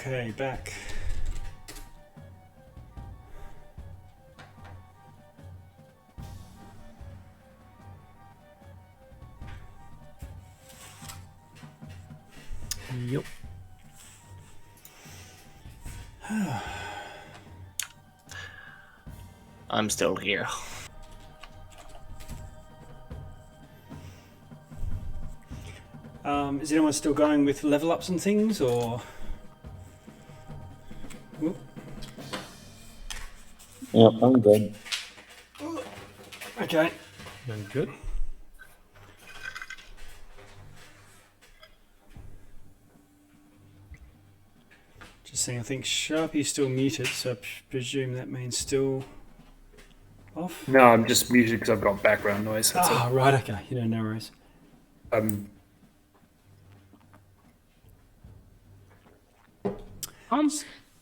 Okay, back. Yep. I'm still here. Is anyone still going with level ups and things, or? Oop. Yep, I'm good. Okay. I'm good. Just saying, I think Sharpie's still muted, so I presume that means still off. No, I'm just muted because I've got background noise. That's Ah, right, okay. You know, no worries.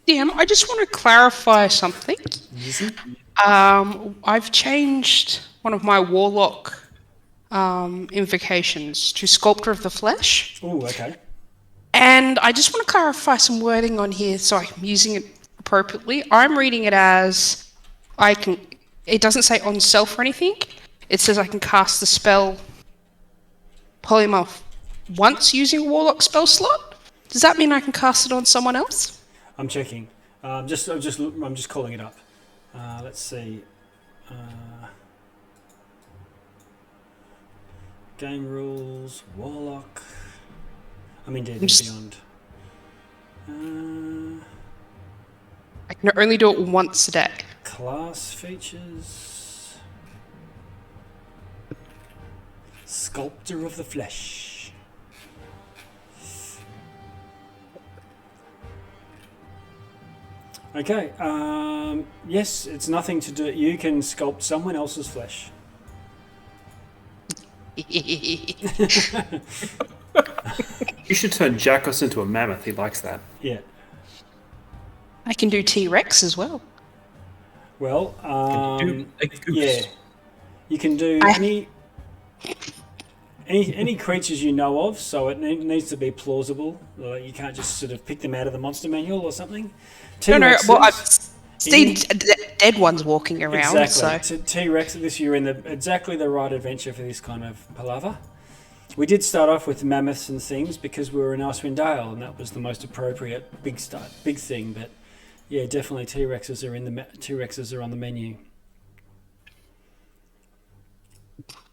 Dan, I just want to clarify something. I've changed one of my warlock invocations to Sculptor of the Flesh. Oh, okay. And I just want to clarify some wording on here so I'm using it appropriately. I'm reading it as it doesn't say on self or anything. It says I can cast the spell Polymorph once using a warlock spell slot. Does that mean I can cast it on someone else? I'm checking. I'm just calling it up. Let's see. Game rules, Warlock. I mean, D&D Beyond. I can only do it once a day. Class features. Sculptor of the Flesh. Okay. Yes, it's nothing to do. You can sculpt someone else's flesh. You should turn Jackos into a mammoth. He likes that. Yeah. I can do T-Rex as well. Well, Do a goose. yeah. You can do any creatures you know of, so it needs to be plausible. Like you can't just sort of pick them out of the monster manual or something. No, T-Rexes, well, I've seen dead ones walking around. exactly. So. T-Rex, this you're in exactly the right adventure for this kind of palaver. We did start off with mammoths and things because we were in Icewind Dale, and that was the most appropriate big thing. But yeah, definitely T-Rexes are on the menu.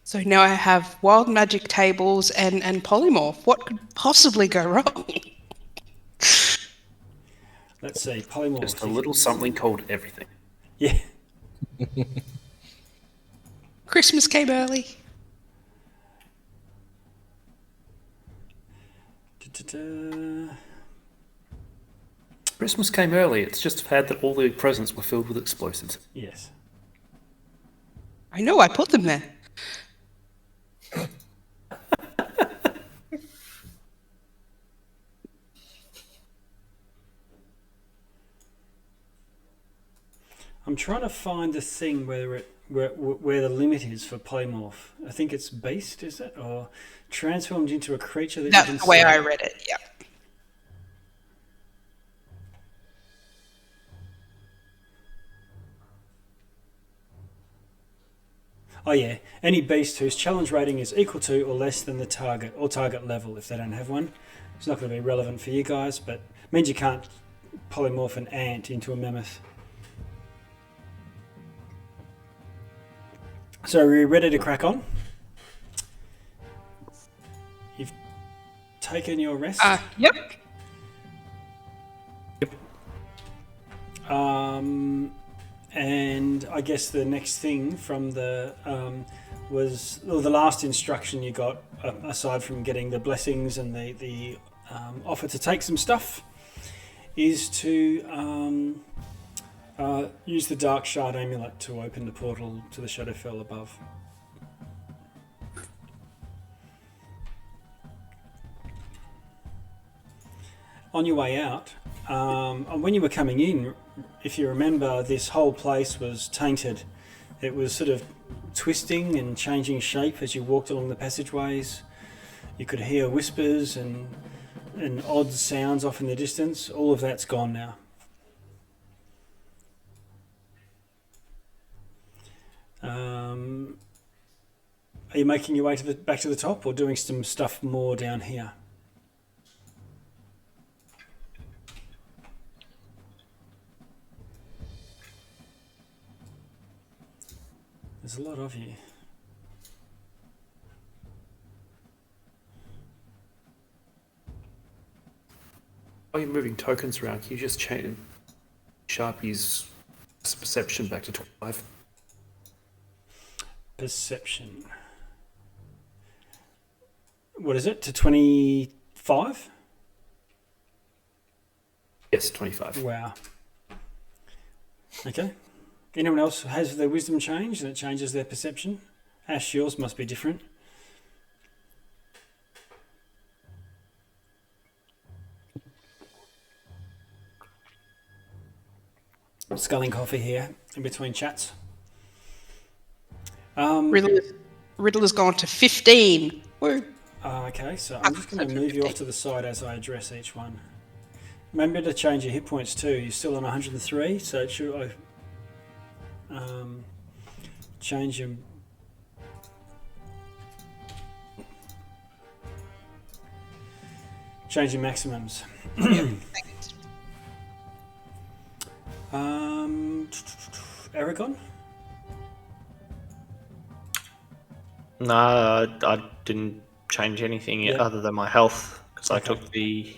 So now I have wild magic tables and polymorph. What could possibly go wrong? Let's see, polymorph. Just a little something called everything. Yeah. Christmas came early. Christmas came early. It's just had that all the presents were filled with explosives. Yes. I know, I put them there. I'm trying to find the thing where the limit is for polymorph. I think it's beast, is it, or transformed into a creature that you can That's the way see. I read it. Yeah. Oh yeah, any beast whose challenge rating is equal to or less than the target or target level. If they don't have one, it's not going to be relevant for you guys, but it means you can't polymorph an ant into a mammoth. So are you ready to crack on? You've taken your rest? Yep. And I guess the next thing from the was the last instruction you got, aside from getting the blessings and the offer to take some stuff, is to use the Dark Shard Amulet to open the portal to the Shadowfell above. On your way out, and when you were coming in, if you remember, this whole place was tainted. It was sort of twisting and changing shape as you walked along the passageways. You could hear whispers and and odd sounds off in the distance, all of that's gone now. Are you making your way back to the top, or doing some stuff more down here? There's a lot of you. While you're moving tokens around, can you just change Sharpie's perception back to 25? Perception. What is it? To 25? Yes, 25. Wow. Okay. Anyone else has their wisdom changed and it changes their perception? Ash, yours must be different. Sculling coffee here in between chats. Riddler's gone to 15. Woo. Okay, so I'm just going to move you off to the side as I address each one. Remember to change your hit points too. You're still on 103, so it should change your maximums. Aragon? No, I didn't change anything Yep. other than my health because I took the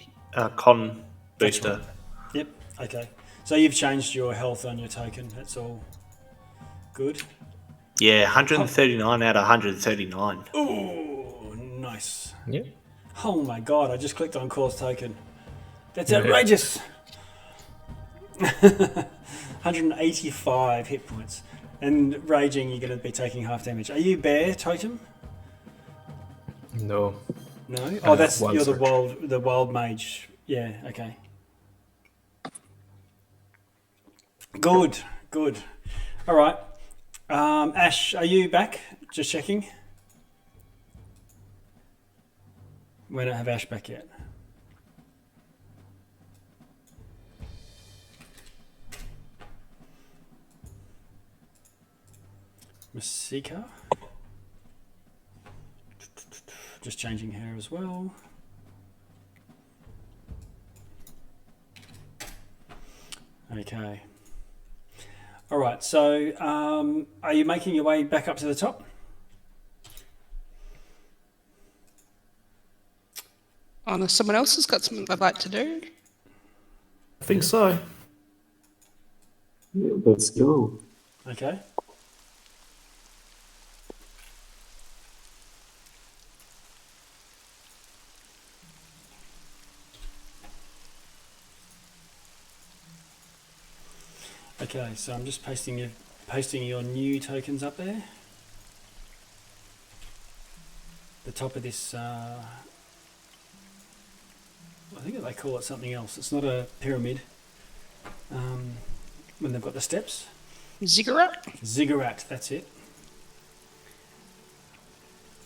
con That's booster. right. Yep, okay. So you've changed your health on your token. That's all good. Yeah, 139 out of 139. Ooh, nice. Yeah. Oh my god, I just clicked on Core's token. That's outrageous. 185 hit points. And raging, you're going to be taking half damage. Are you bear totem? No. No. Oh, that's wild you're search. the wild mage. Yeah. Okay. Good. Good. All right. Ash, are you back? Just checking. We don't have Ash back yet. Masika. Just changing her as well. Okay. All right. So, are you making your way back up to the top? Unless someone else has got something they'd like to do. I think so. Yeah, let's go. Okay. Okay, so I'm just pasting your new tokens up there. The top of this, I think they call it something else. It's not a pyramid. When they've got the steps. Ziggurat? Ziggurat, that's it.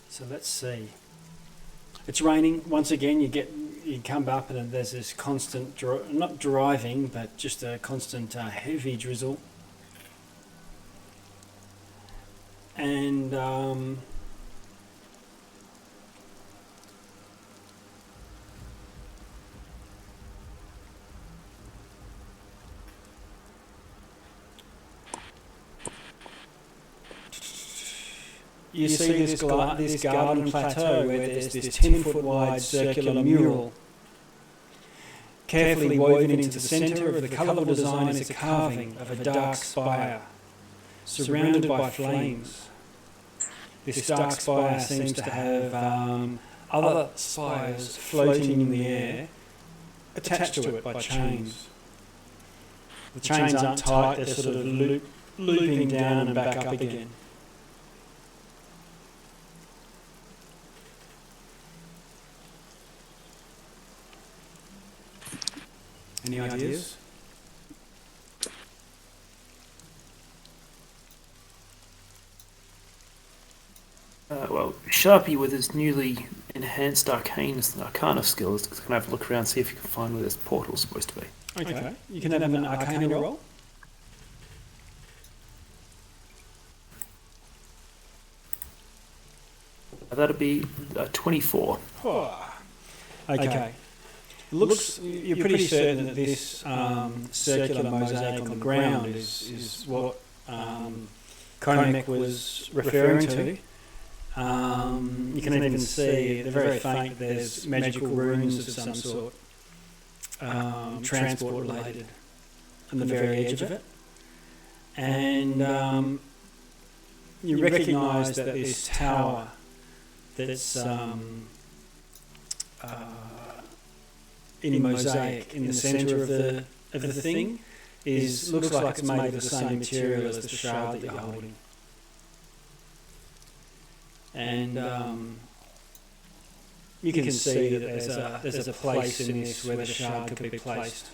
So let's see. It's raining once again. You come up and there's this constant, not driving, but just a constant heavy drizzle. And you see this garden plateau where there's this 10-foot wide circular mural. Carefully woven into the centre of the colourful design is a carving of a dark spire, surrounded by flames. This dark spire seems to have other spires floating in the air, attached to it by chains. The chains aren't tight, they're sort of looping down and back up again. Any ideas? Well, Sharpie, with his newly enhanced arcana skills. Can I have a look around, see if you can find where this portal's supposed to be? Okay. You can have an arcana roll. That'd be 24. Okay. Looks you're pretty certain that this circular mosaic on the ground is what Konek was referring to. You can even see they're very faint. There's magical runes of some sort, transport related, on the very edge of it, and you recognise that this tower that's in mosaic in the centre of the thing looks like it's made of the same material as the shard that you're holding. And you can see that there's a place in this where the shard could be placed.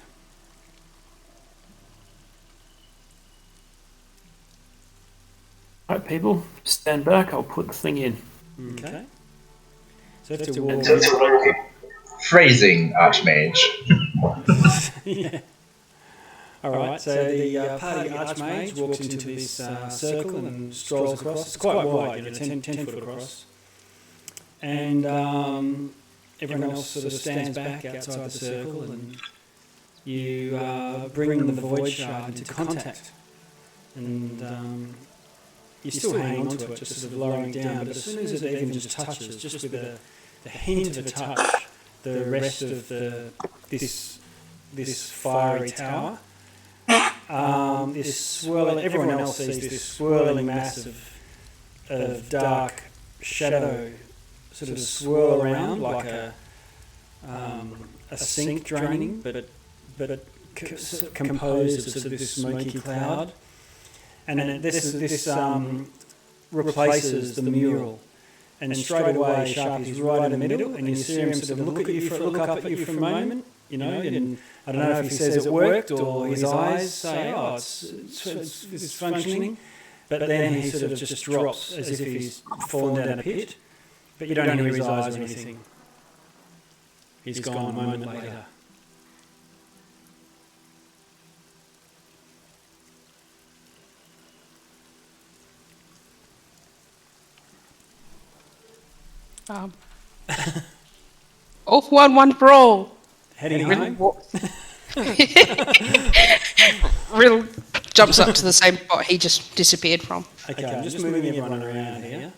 Alright, people, stand back. I'll put the thing in. Okay. So you have to walk. Phrasing, Archmage. Yeah. All right. So the party Archmage walks into this circle and strolls across. It's quite wide, 10 foot across. And everyone else sort of stands back outside the circle, and you bring the void shard into contact. And you still hang on to it, just sort of lowering down. But as soon as it even just touches, just with the hint of a touch, the rest of this fiery tower, this swirling. Everyone else sees this swirling mass of dark shadow sort of swirl around like a sink draining, but composed of sort of this smoky cloud. And then this replaces the mural. And straight away, Sharpie's right in the middle, and you see him sort of look up at you for a moment, and I don't know if he says it worked or his eyes say, oh, it's functioning, but then he sort of just drops as if he's fallen down a pit, but you don't hear his eyes or anything. He's gone a moment later. One brawl. Heading home. Riddle jumps up to the same spot he just disappeared from. Okay, I'm just moving everyone around here.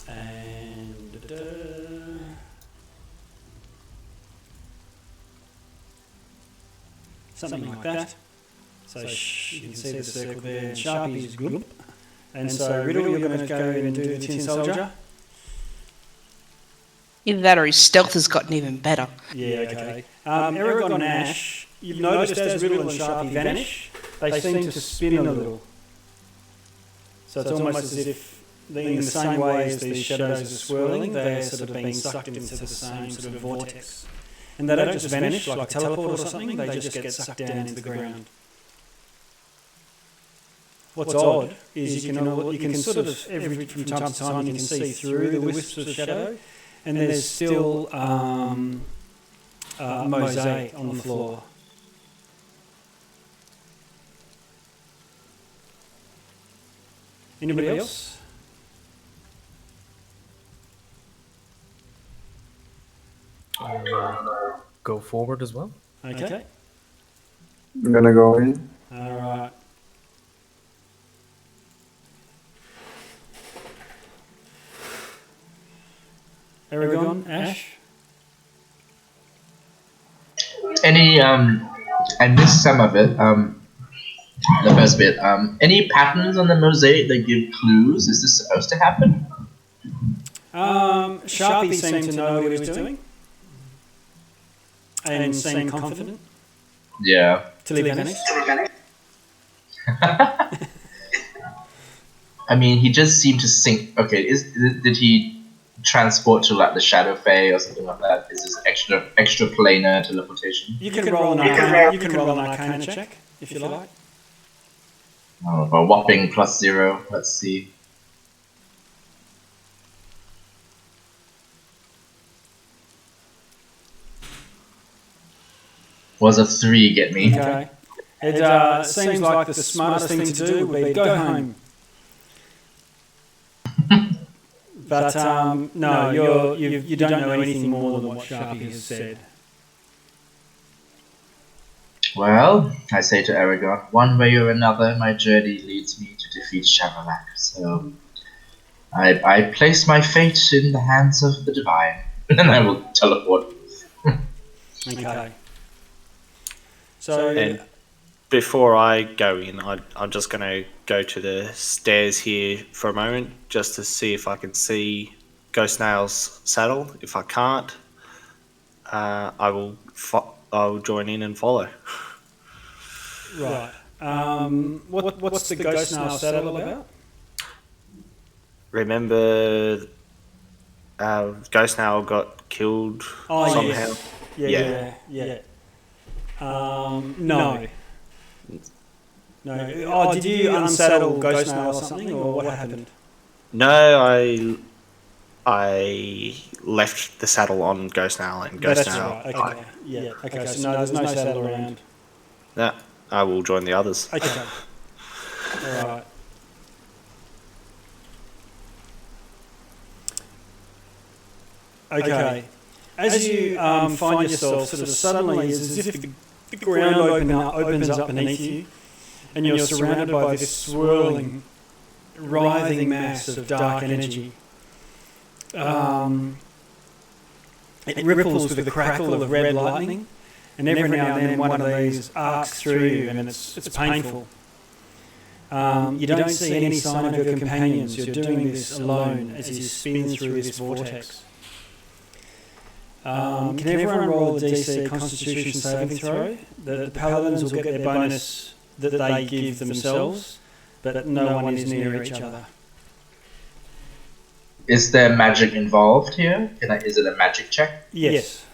And something like that. So you can see the circle there. Sharpie's glump. And so Riddle, you're going to go and do the Tin Soldier. Either that or his stealth has gotten even better. Yeah, okay. Aragon and Ash, you've noticed as Riddle and Sharpie vanish, they seem to spin a little. So it's almost as if, in the same way as these shadows are swirling, they're sort of being sucked into the same sort of vortex. And they don't just vanish like a teleport or something, they just get sucked down into the ground. What's odd is you can sort of, from time to time, you can see through the wisps of shadow, and there's still mosaic on the floor. Anybody else? Go forward as well. Okay. I'm gonna go in. All right. Aragon, Ash? I missed some of it, the first bit. Any patterns on the mosaic that give clues? Is this supposed to happen? Sharpie seemed to know what he was doing. And seemed confident. Yeah. Till he vanished. I mean, he just seemed to sink. Okay, did he transport to like the Shadowfell or something like that? Is this extra planar teleportation? You can roll an Arcana check if you like. Oh, a whopping +0. Let's see. Was a 3 get me? Okay. It seems like the smartest thing to do would be to go home. But no, you don't know anything more than what Sharpie has said. Well, I say to Aragorn, one way or another, my journey leads me to defeat Shavalak. So I place my fate in the hands of the divine, and I will teleport. Okay. So. And before I go in, I'm just going to go to the stairs here for a moment just to see if I can see Ghost Nail's saddle. If I can't, I will join in and follow. Right. What's the Ghost Nail saddle about? Remember, Ghost Nail got killed somehow? Yes. Yeah. No. Oh, did you unsaddle Ghost Nail or something, or what happened? No, I left the saddle on Ghost Nail and Ghost Nail. Right. Okay. Yeah. Okay. So no, there's no saddle around. No, I will join the others. Okay. All right. Okay. As you find yourself sort of suddenly, it's as if the ground opens up beneath you, and you're surrounded by this swirling, writhing mass of dark energy. It ripples with a crackle of red lightning, and every now and then one of these arcs through you, and it's painful. You don't see any sign of your companions. You're doing this alone as you spin through this vortex. Can everyone roll a DC Constitution saving throw? The paladins will get their bonus that they give themselves, but no one is near each other. Is there magic involved here? Is it a magic check? Yes.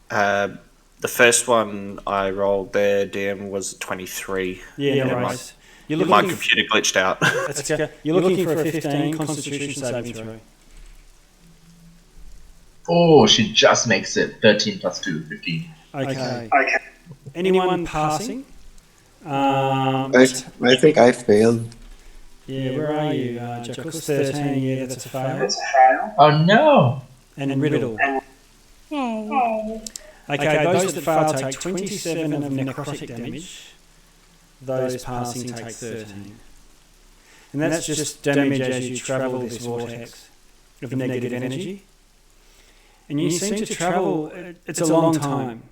The first one I rolled there, DM, was 23. Yeah, right. My computer glitched out. That's okay. You're looking for a 15 Constitution saving throw. Oh, she just makes it 13 plus 2, 15. Okay. Anyone passing? I think I failed. Yeah, where are you, Jacobs? 13, yeah, that's a fail. Oh no! And Riddle. Okay, those that fail take 27 of necrotic damage. Those passing take 13. And that's just damage as you travel this vortex of negative energy. And you seem to travel, it's a long time.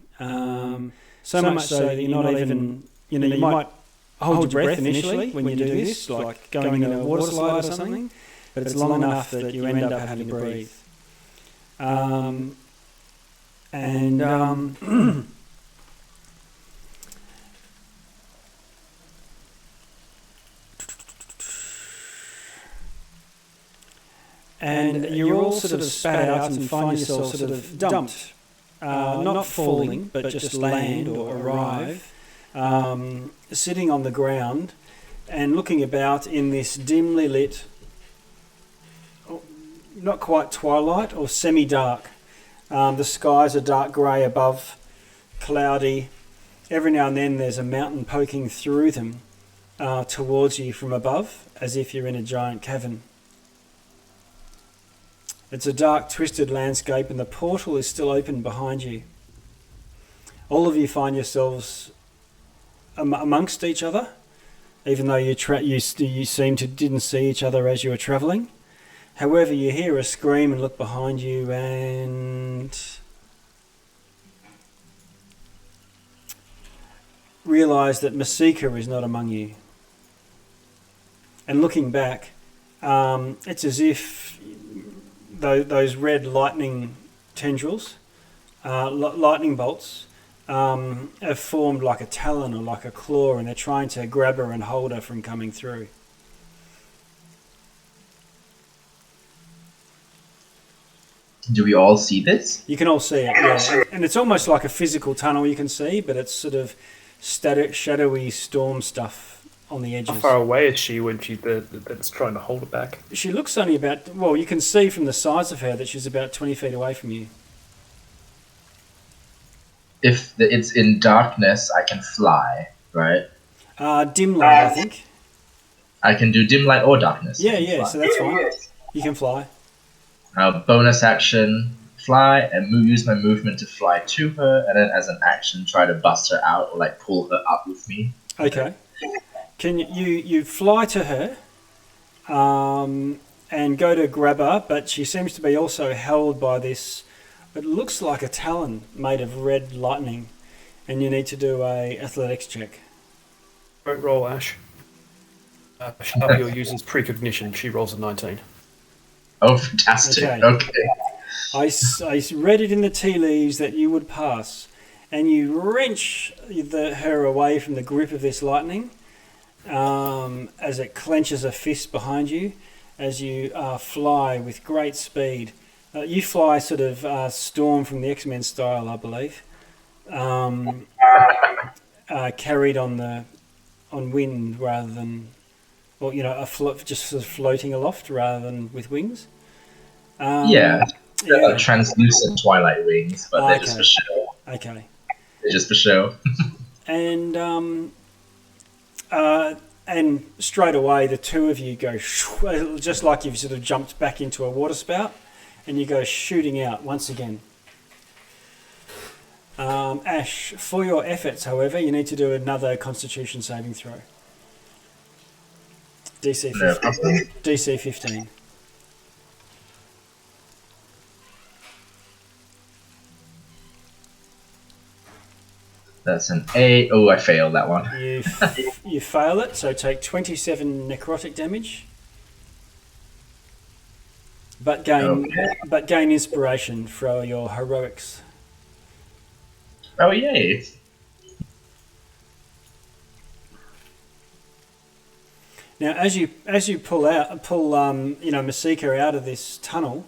So much so that you're not even, you might hold your breath initially when you do this, like going in a water slide or something, but it's long enough that you end up having to breathe. And you're all sort of spat out and find yourself sort of dumped, not falling, but just land or arrive, sitting on the ground and looking about in this dimly lit, not quite twilight or semi-dark. The skies are dark grey above, cloudy. Every now and then there's a mountain poking through them towards you from above, as if you're in a giant cavern. It's a dark, twisted landscape, and the portal is still open behind you. All of you find yourselves amongst each other, even though you seem to didn't see each other as you were travelling. However, you hear a scream and look behind you, and realise that Masika is not among you. And looking back, it's as if those red lightning tendrils, lightning bolts, have formed like a talon or like a claw, and they're trying to grab her and hold her from coming through. Do we all see this? You can all see it, yeah. And it's almost like a physical tunnel you can see, but it's sort of static, shadowy storm stuff on the edges. How far away is she when that's trying to hold her back? She looks only about, well, you can see from the size of her that she's about 20 feet away from you. if it's in darkness, I can fly, right? Dim light, I think. I can do dim light or darkness. I Yeah, can yeah. fly. So that's fine. You can fly. Bonus action, fly, and use my movement to fly to her, and then as an action, try to bust her out or like pull her up with me. Okay. Can you fly to her, and go to grab her, but she seems to be also held by this. It looks like a talon made of red lightning, and you need to do a athletics check. Don't roll, Ash. Sharpie uses precognition. She rolls a 19. Oh, fantastic! Okay. I read it in the tea leaves that you would pass, and you wrench her away from the grip of this lightning, as it clenches a fist behind you, as you fly with great speed. You fly sort of Storm from the X-Men style, I believe, carried on wind rather than, or just sort of floating aloft rather than with wings. Yeah. Translucent twilight wings, but they're just for show. Okay. They're just for show. And straight away, the two of you go just like you've sort of jumped back into a water spout, and you go shooting out once again. Ash, for your efforts, however, you need to do another Constitution saving throw. DC 15. DC 15. That's an A. Oh, I failed that one. You fail it, so take 27 necrotic damage. But gain inspiration for your heroics. Oh, yay. Now, as you pull Masika out of this tunnel,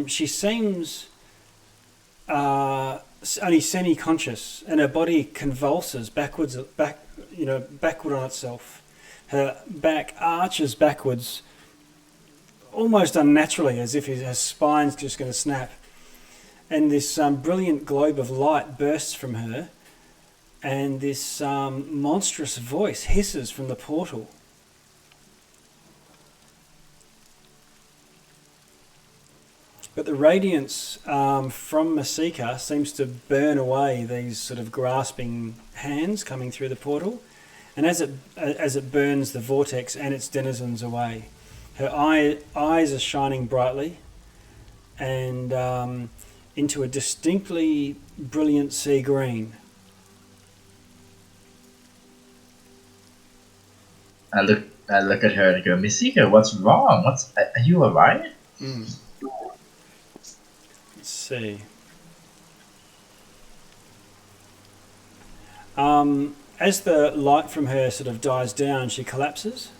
she seems only semi-conscious, and her body convulses backward on itself. Her back arches backwards, almost unnaturally, as if her spine's just going to snap. And this brilliant globe of light bursts from her, and this monstrous voice hisses from the portal. But the radiance from Masika seems to burn away these sort of grasping hands coming through the portal, and as it burns the vortex and its denizens away, her eyes are shining brightly, and into a distinctly brilliant sea green. I look at her and I go, Masika, what's wrong? Are you alright? Let's see. As the light from her sort of dies down, she collapses.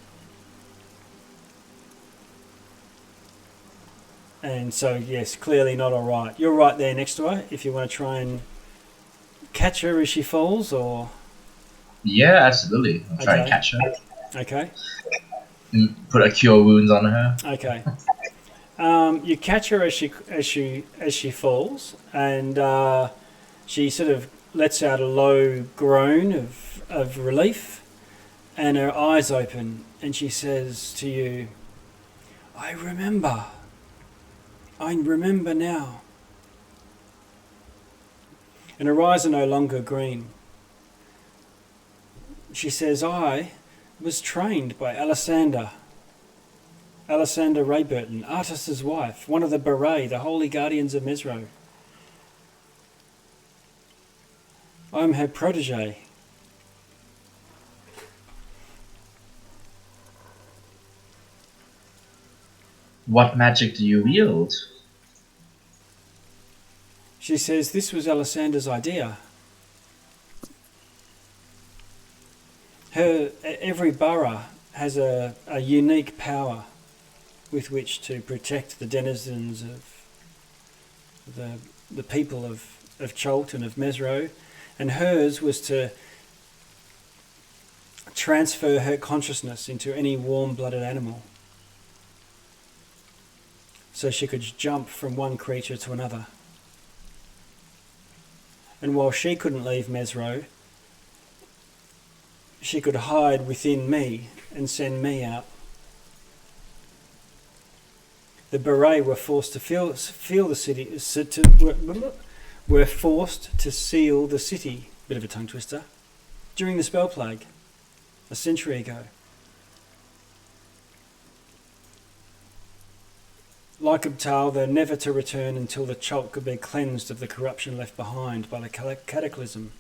And so, yes, clearly not all right. You're right there next to her if you want to try and catch her as she falls, or... Yeah, absolutely. I'll try and catch her. Okay. And put a cure wounds on her. Okay. You catch her as she falls, and she sort of lets out a low groan of relief, and her eyes open, and she says to you, I remember now. And her eyes are no longer green. She says, I was trained by Alessander Rayburton, Artus's wife, one of the Beret, the holy guardians of Mezro. I'm her protege. What magic do you wield? She says this was Alessander's idea. Every borough has a unique power with which to protect the denizens of the people of Cholton, of Mezro, and hers was to transfer her consciousness into any warm-blooded animal, so she could jump from one creature to another. And while she couldn't leave Mezro, she could hide within me and send me out. The Beret were forced to feel the city. Were forced to seal the city. Bit of a tongue twister. During the spell plague, a century ago. Like Abtal, they're never to return until the Chult could be cleansed of the corruption left behind by the cataclysm.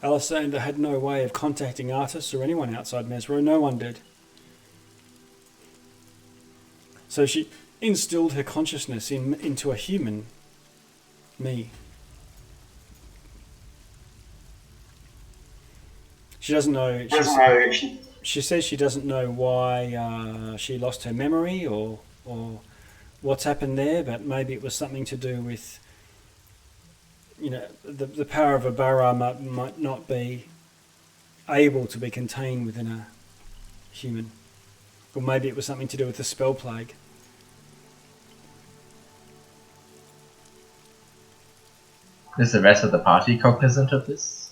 Alessander had no way of contacting Artus or anyone outside Mezro. No one did. So she instilled her consciousness into a human, me. She doesn't know. She says she doesn't know why she lost her memory or what's happened there, but maybe it was something to do with, the power of a bara might not be able to be contained within a human. Or maybe it was something to do with the spell plague. Is the rest of the party cognizant of this?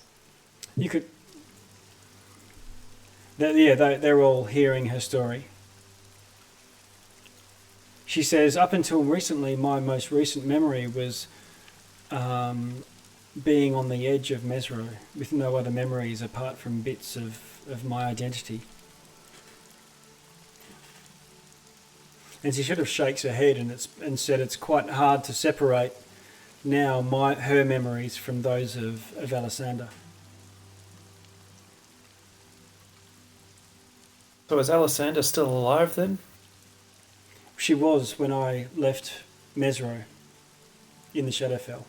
You could... They're all hearing her story. She says, up until recently, my most recent memory was being on the edge of Mezro, with no other memories apart from bits of my identity. And she sort of shakes her head and said it's quite hard to separate now her memories from those of Alessander. So is Alessander still alive then? She was when I left Mezro in the Shadowfell.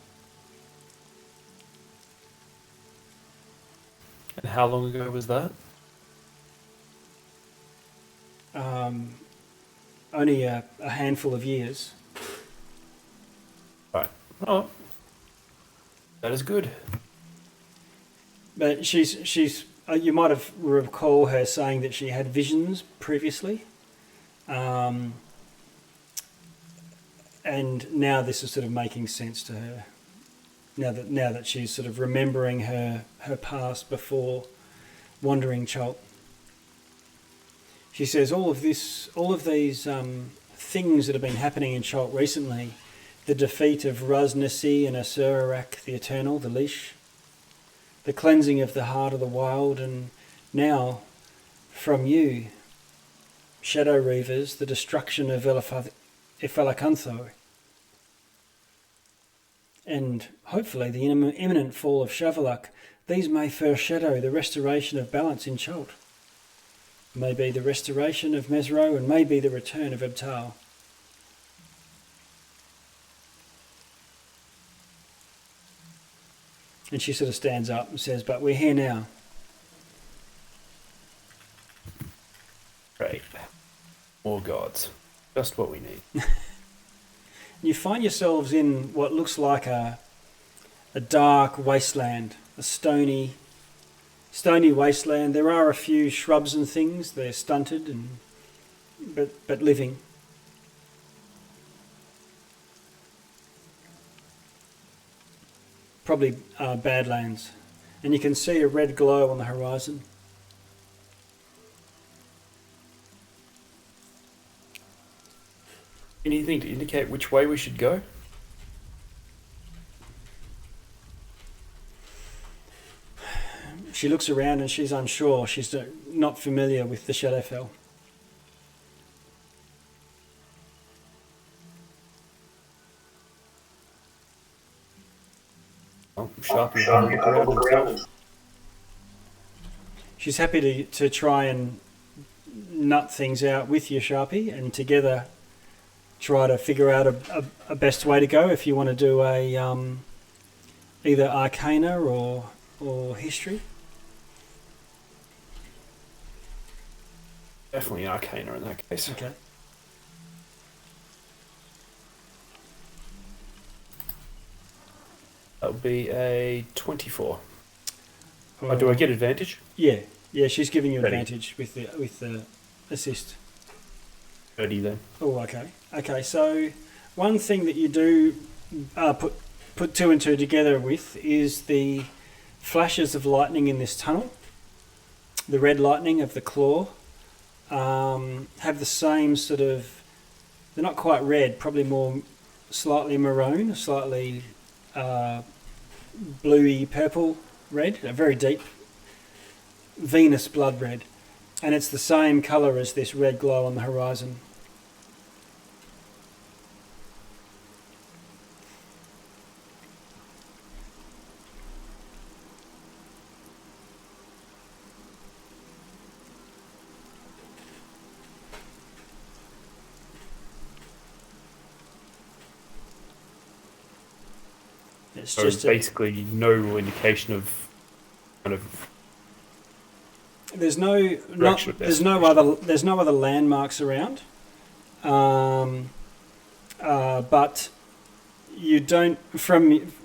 And how long ago was that? Only a handful of years. Right. Oh, that is good. But she's you might have recall her saying that she had visions previously, and now this is sort of making sense to her. Now that she's sort of remembering her past before wandering Chult. She says all of these things that have been happening in Chult recently, the defeat of Raz Nasi and Asurak the Eternal, the Leash, the cleansing of the heart of the wild, and now, from you, Shadow Reavers, the destruction of Ifalakantho, and hopefully the imminent fall of Shavalak. These may foreshadow the restoration of balance in Chult. Maybe the restoration of Mezro, and maybe the return of Abtal. And she sort of stands up and says, but we're here now. Great. More gods. Just what we need. You find yourselves in what looks like a dark wasteland, a stony wasteland. There are a few shrubs and things. They're stunted but living. Probably badlands. And you can see a red glow on the horizon. Anything to indicate which way we should go? She looks around and she's unsure. She's not familiar with the Shadowfell. Oh, Sharpie will look around himself. She's happy to try and nut things out with you, Sharpie, and together try to figure out a best way to go if you want to do a either Arcana or History. Definitely Arcana in that case. Okay. That would be a 24. Oh, do I get advantage? Yeah, she's giving you 30. advantage with the assist. 30 then. Oh, okay. Okay, so one thing that you do put two and two together with is the flashes of lightning in this tunnel. The red lightning of the claw have the same sort of, they're not quite red, probably more slightly maroon, slightly bluey purple red, a very deep Venus blood red. And it's the same colour as this red glow on the horizon. It's So just basically no indication of kind of there's direction of there's no other landmarks around, but you don't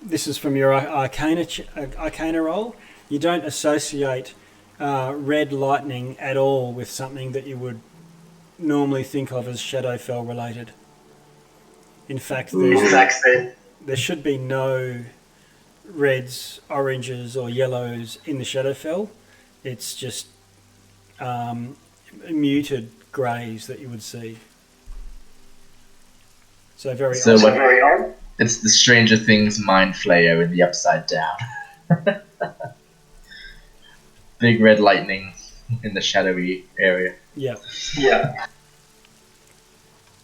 this is from your arcana roll. You don't associate red lightning at all with something that you would normally think of as Shadowfell related. In fact, there should be no reds, oranges, or yellows in the Shadowfell. It's just muted greys that you would see. So very odd. It's the Stranger Things mind flayer in the Upside Down. Big red lightning in the shadowy area. Yeah. Yeah.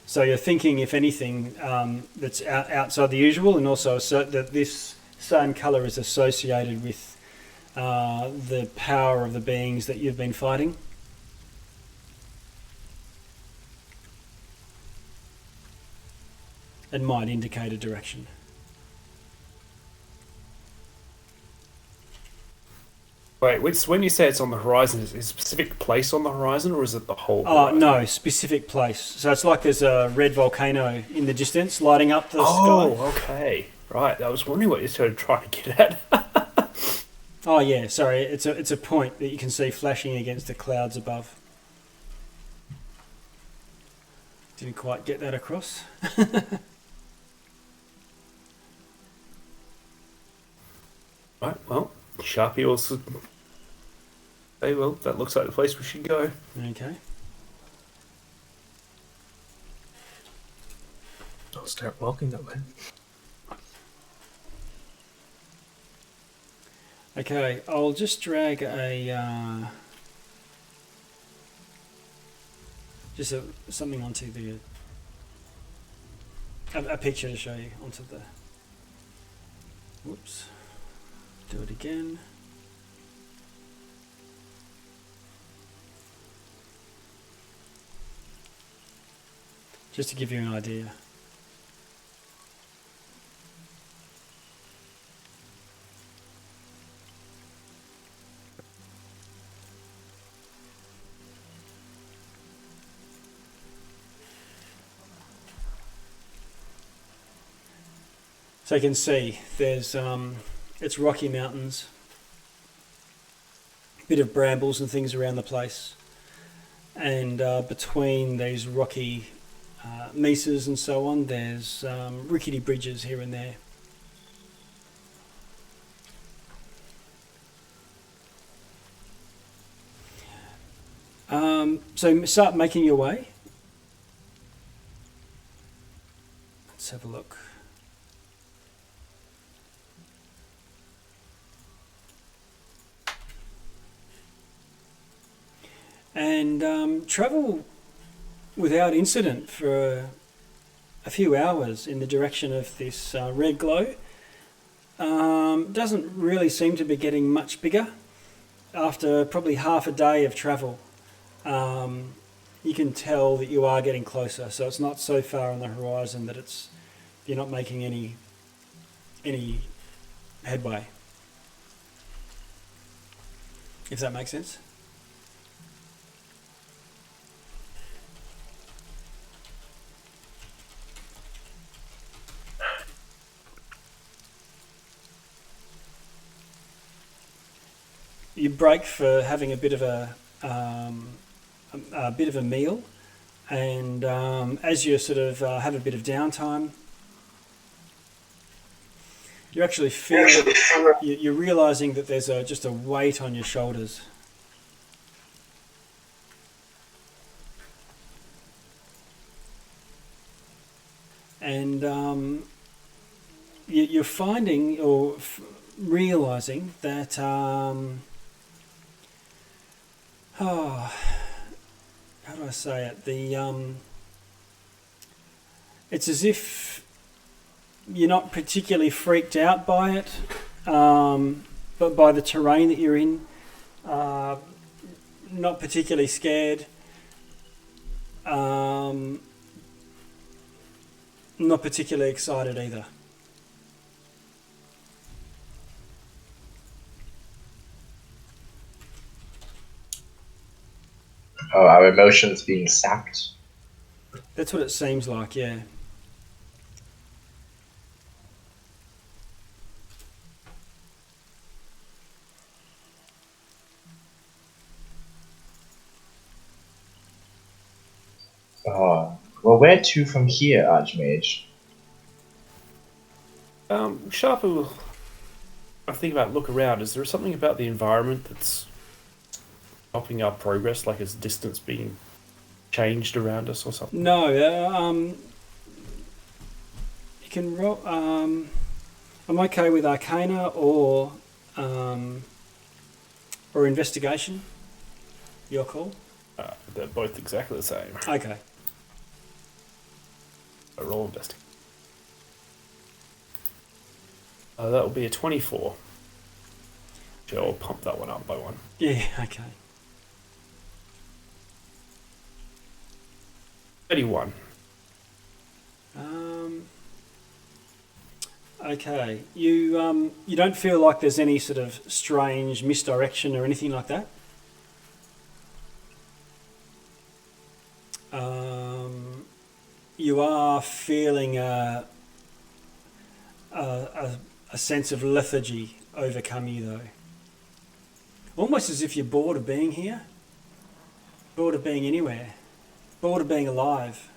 So you're thinking, if anything, that's outside the usual, and also that this same colour is associated with the power of the beings that you've been fighting. It might indicate a direction. Wait, when you say it's on the horizon, is it a specific place on the horizon, or is it the whole Oh, horizon? no, specific place. So it's like there's a red volcano in the distance lighting up the sky. Oh, okay. Right, I was wondering what you're sort of trying to get at. Oh, yeah, sorry. It's a point that you can see flashing against the clouds above. Didn't quite get that across. Right, well, Sharpie also... Hey, well, that looks like the place we should go. Okay. I'll start walking that way. Okay, I'll just drag a something onto the a picture to show you onto the. Whoops. Do it again. Just to give you an idea. So you can see there's it's rocky mountains, a bit of brambles and things around the place, and between these rocky mesas and so on, there's rickety bridges here and there. So start making your way. Let's have a look. And travel without incident for a few hours in the direction of this red glow. Doesn't really seem to be getting much bigger. After probably half a day of travel, you can tell that you are getting closer. So it's not so far on the horizon that you're not making any headway. If that makes sense. You break for having a bit of a meal, and as you sort of have a bit of downtime, You actually feel, you're realizing that there's just a weight on your shoulders. And you're finding or realizing that, oh, how do I say it? It's as if you're not particularly freaked out by it, but by the terrain that you're in, not particularly scared, not particularly excited either. Oh, our emotions being sapped. That's what it seems like, yeah. Oh, well, where to from here, Archmage? Sharper, I think about look around. Is there something about the environment that's stopping our progress, like is distance being changed around us or something? No, you can roll. I'm okay with Arcana or investigation. Your call. They're both exactly the same. Okay. A roll investigation. That will be a 24. I'll pump that one up by one. Yeah. Okay. 31. Okay. You don't feel like there's any sort of strange misdirection or anything like that. You are feeling a sense of lethargy overcome you, though. Almost as if you're bored of being here, bored of being anywhere, bored of being alive.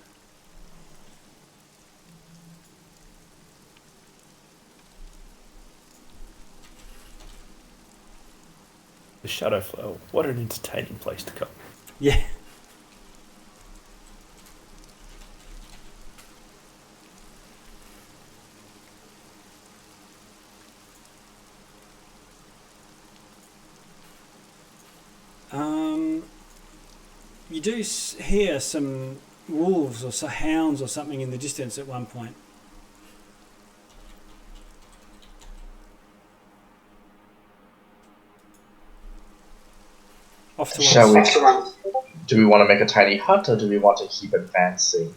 The Shadowfell. What an entertaining place to come. Yeah. You do hear some wolves or some hounds or something in the distance at one point. Off to Shall we? one. Do we want to make a tiny hut, or do we want to keep advancing?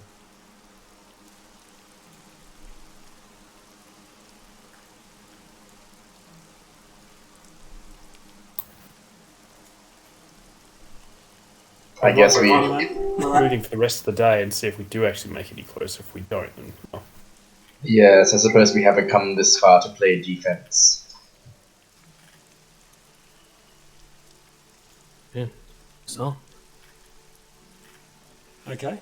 I guess we. Rooting for the rest of the day and see if we do actually make any closer. If we don't, then well. Yes, I suppose we haven't come this far to play defense. Yeah. So, Okay.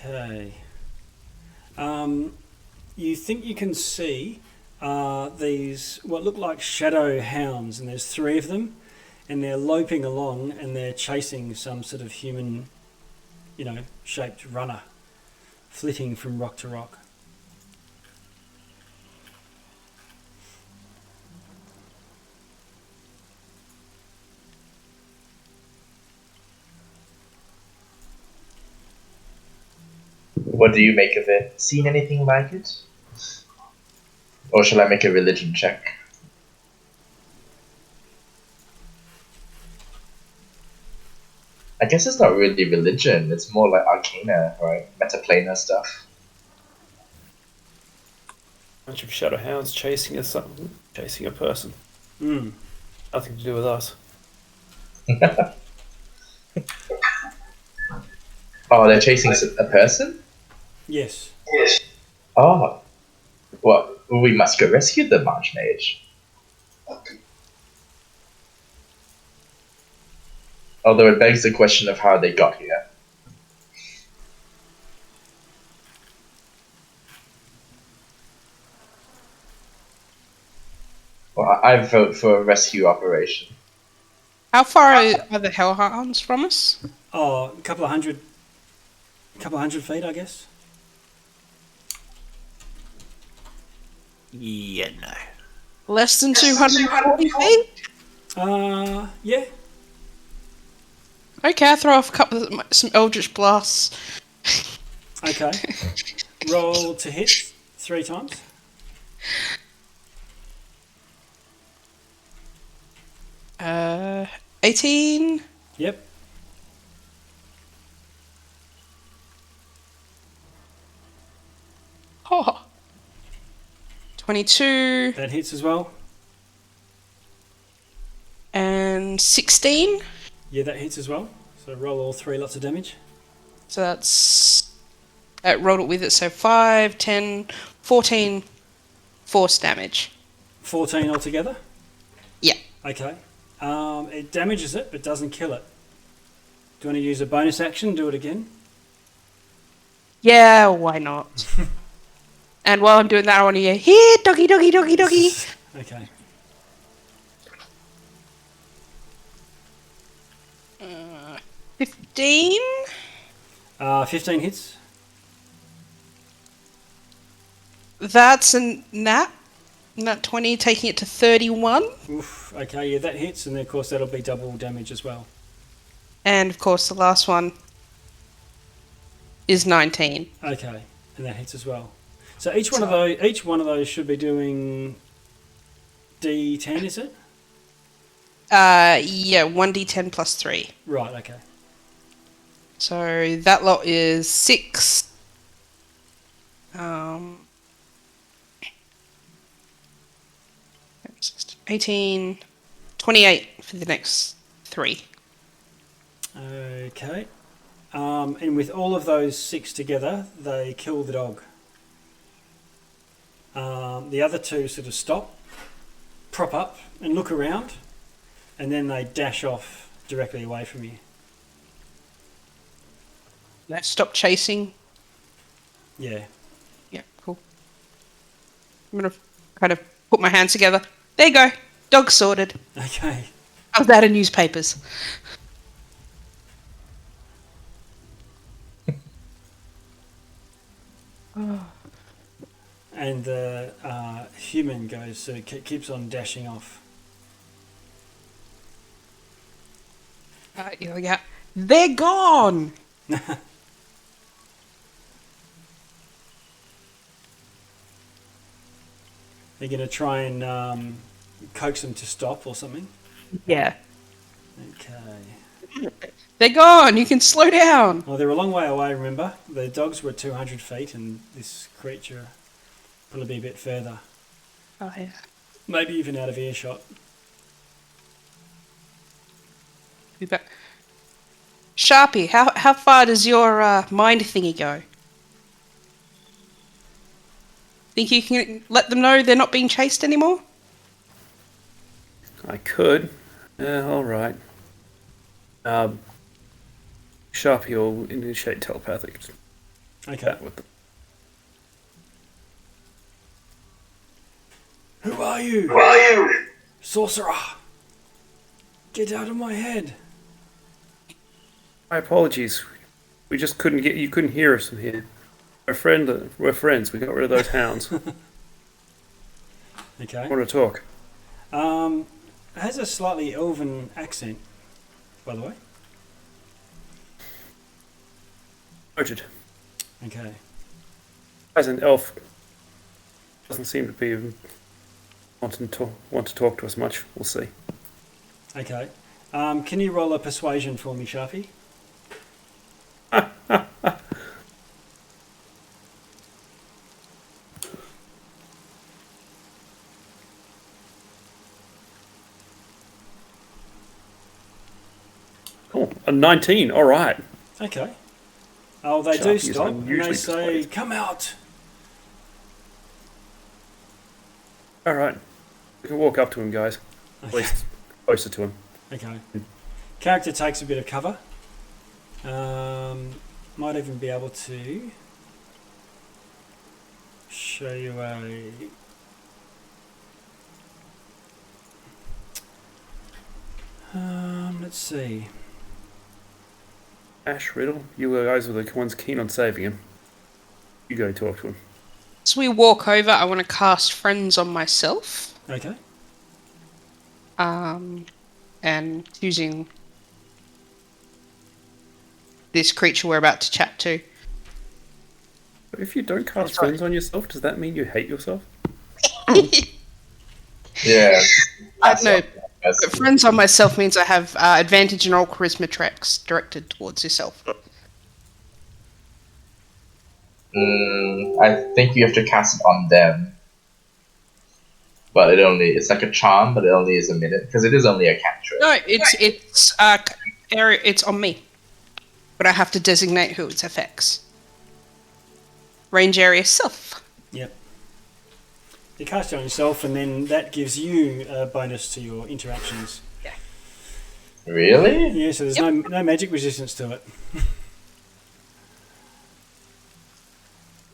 Okay. You think you can see these what look like shadow hounds, and there's 3 of them, and they're loping along and they're chasing some sort of human, shaped runner, flitting from rock to rock. What do you make of it? Seen anything like it? Or shall I make a religion check? I guess it's not really religion, it's more like arcana, right? Metaplanar stuff. Bunch of shadow hounds chasing a person. Nothing to do with us. Oh, they're chasing a person? Yes. Oh, well, we must go rescue the March Mage. Although it begs the question of how they got here. Well, I vote for a rescue operation. How far are the Hellhounds from us? Oh, a couple of hundred feet, I guess. Yeah, no. Less than 240 feet? Yeah. Okay, I'll throw off some Eldritch Blasts. Okay. Roll to hit 3 times. Uh, 18. Yep. Oh. 22 That hits as well. and 16. Yeah, that hits as well. So roll all 3 lots of damage. So that rolled it with it. So 5, 10, 14 force damage. 14 altogether. Yeah. Okay. It damages it, but doesn't kill it. Do you want to use a bonus action? Do it again. Yeah, why not? And while I'm doing that, I want to hear, here, doggy, doggy, doggy, doggy. Okay. 15. 15 hits. That's a nat 20, taking it to 31. Oof. Okay, yeah, that hits, and then, of course that'll be double damage as well. And of course, the last one is 19. Okay, and that hits as well. So each one of those should be doing D10, is it? Yeah, 1d10 plus 3. Right. Okay. So that lot is 6. 18, 28 for the next 3. Okay. And with all of those 6 together, they kill the dog. The other 2 sort of stop, prop up, and look around, and then they dash off directly away from you. Let's stop chasing. Yeah. Yeah, cool. I'm going to kind of put my hands together. There you go. Dog sorted. Okay. I was out of newspapers. And the human goes, so it keeps on dashing off. Yeah. They're gone! You're going to try and coax them to stop or something? Yeah. Okay. They're gone! You can slow down! Well, they're a long way away, remember? The dogs were 200 feet, and this creature probably be a bit further. Oh, yeah. Maybe even out of earshot. Be back. Sharpie, how far does your mind thingy go? Think you can let them know they're not being chased anymore? I could. All right. Sharpie will initiate telepathic. Okay. Chat with them. Who are you? Who are you? Sorcerer! Get out of my head! My apologies. We just couldn't get. You couldn't hear us from here. We're friends. We got rid of those hounds. Okay. I want to talk. It has a slightly elven accent, by the way. Noted. Okay. As an elf, doesn't seem to be want to talk to us much. We'll see. Okay. Can you roll a persuasion for me, Sharpie? Cool. A 19. All right. Okay. Oh, they Sharpie do is stop and they unusually say, persuasive. "Come out! All right. We can walk up to him, guys. At least closer to him. Okay. Character takes a bit of cover. Might even be able to show you a... let's see. Ash, Riddle, you guys were the ones keen on saving him. You go talk to him. As we walk over, I want to cast Friends on myself. Okay. And choosing this creature we're about to chat to. But if you don't cast friends on yourself, does that mean you hate yourself? Yeah. No, but Friends on myself means I have advantage in all charisma checks directed towards yourself. I think you have to cast it on them. But it's like a charm, but it only is a minute, because it is only a cantrip. No, it's on me. But I have to designate who it affects. Range area self. Yep. You cast it on yourself, and then that gives you a bonus to your interactions. Yeah. Really? Yeah, so there's no magic resistance to it.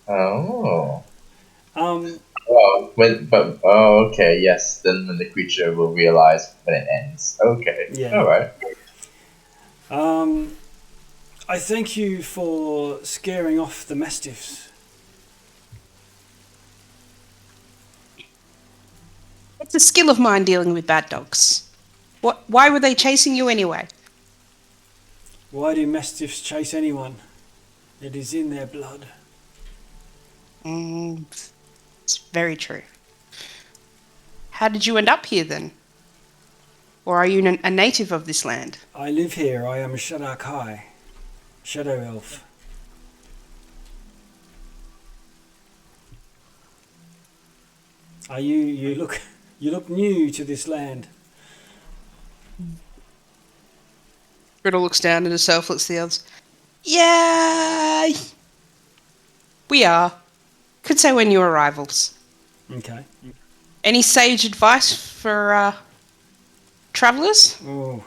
Oh. Um, okay, yes. Then when the creature will realize when it ends. Okay. Yeah. All right. I thank you for scaring off the mastiffs. It's a skill of mine dealing with bad dogs. Why were they chasing you anyway? Why do mastiffs chase anyone? It is in their blood. It's very true. How did you end up here then? Or are you a native of this land? I live here. I am Shadakai, Shadow Elf. Are you look new to this land? Riddle looks down at herself, looks at the others. Yeah, we are. Could say we're new arrivals. Okay. Any sage advice for travellers? Oh.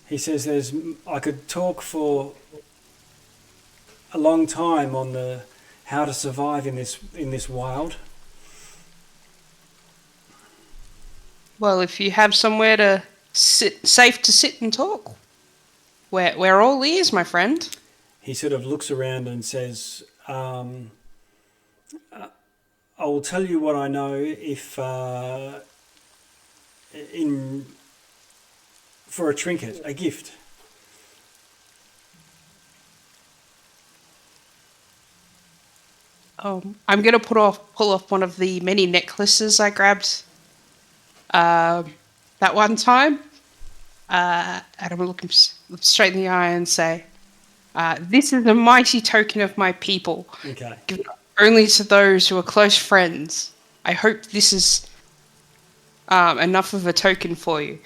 He says I could talk for a long time on the how to survive in this wild. Well, if you have somewhere to safe to sit and talk, we're all ears, my friend. He sort of looks around and says, I will tell you what I know if for a trinket, a gift. I'm going to pull off one of the many necklaces I grabbed that one time. And I'm going to look him straight in the eye and say, this is a mighty token of my people. Okay. Given only to those who are close friends. I hope this is enough of a token for you.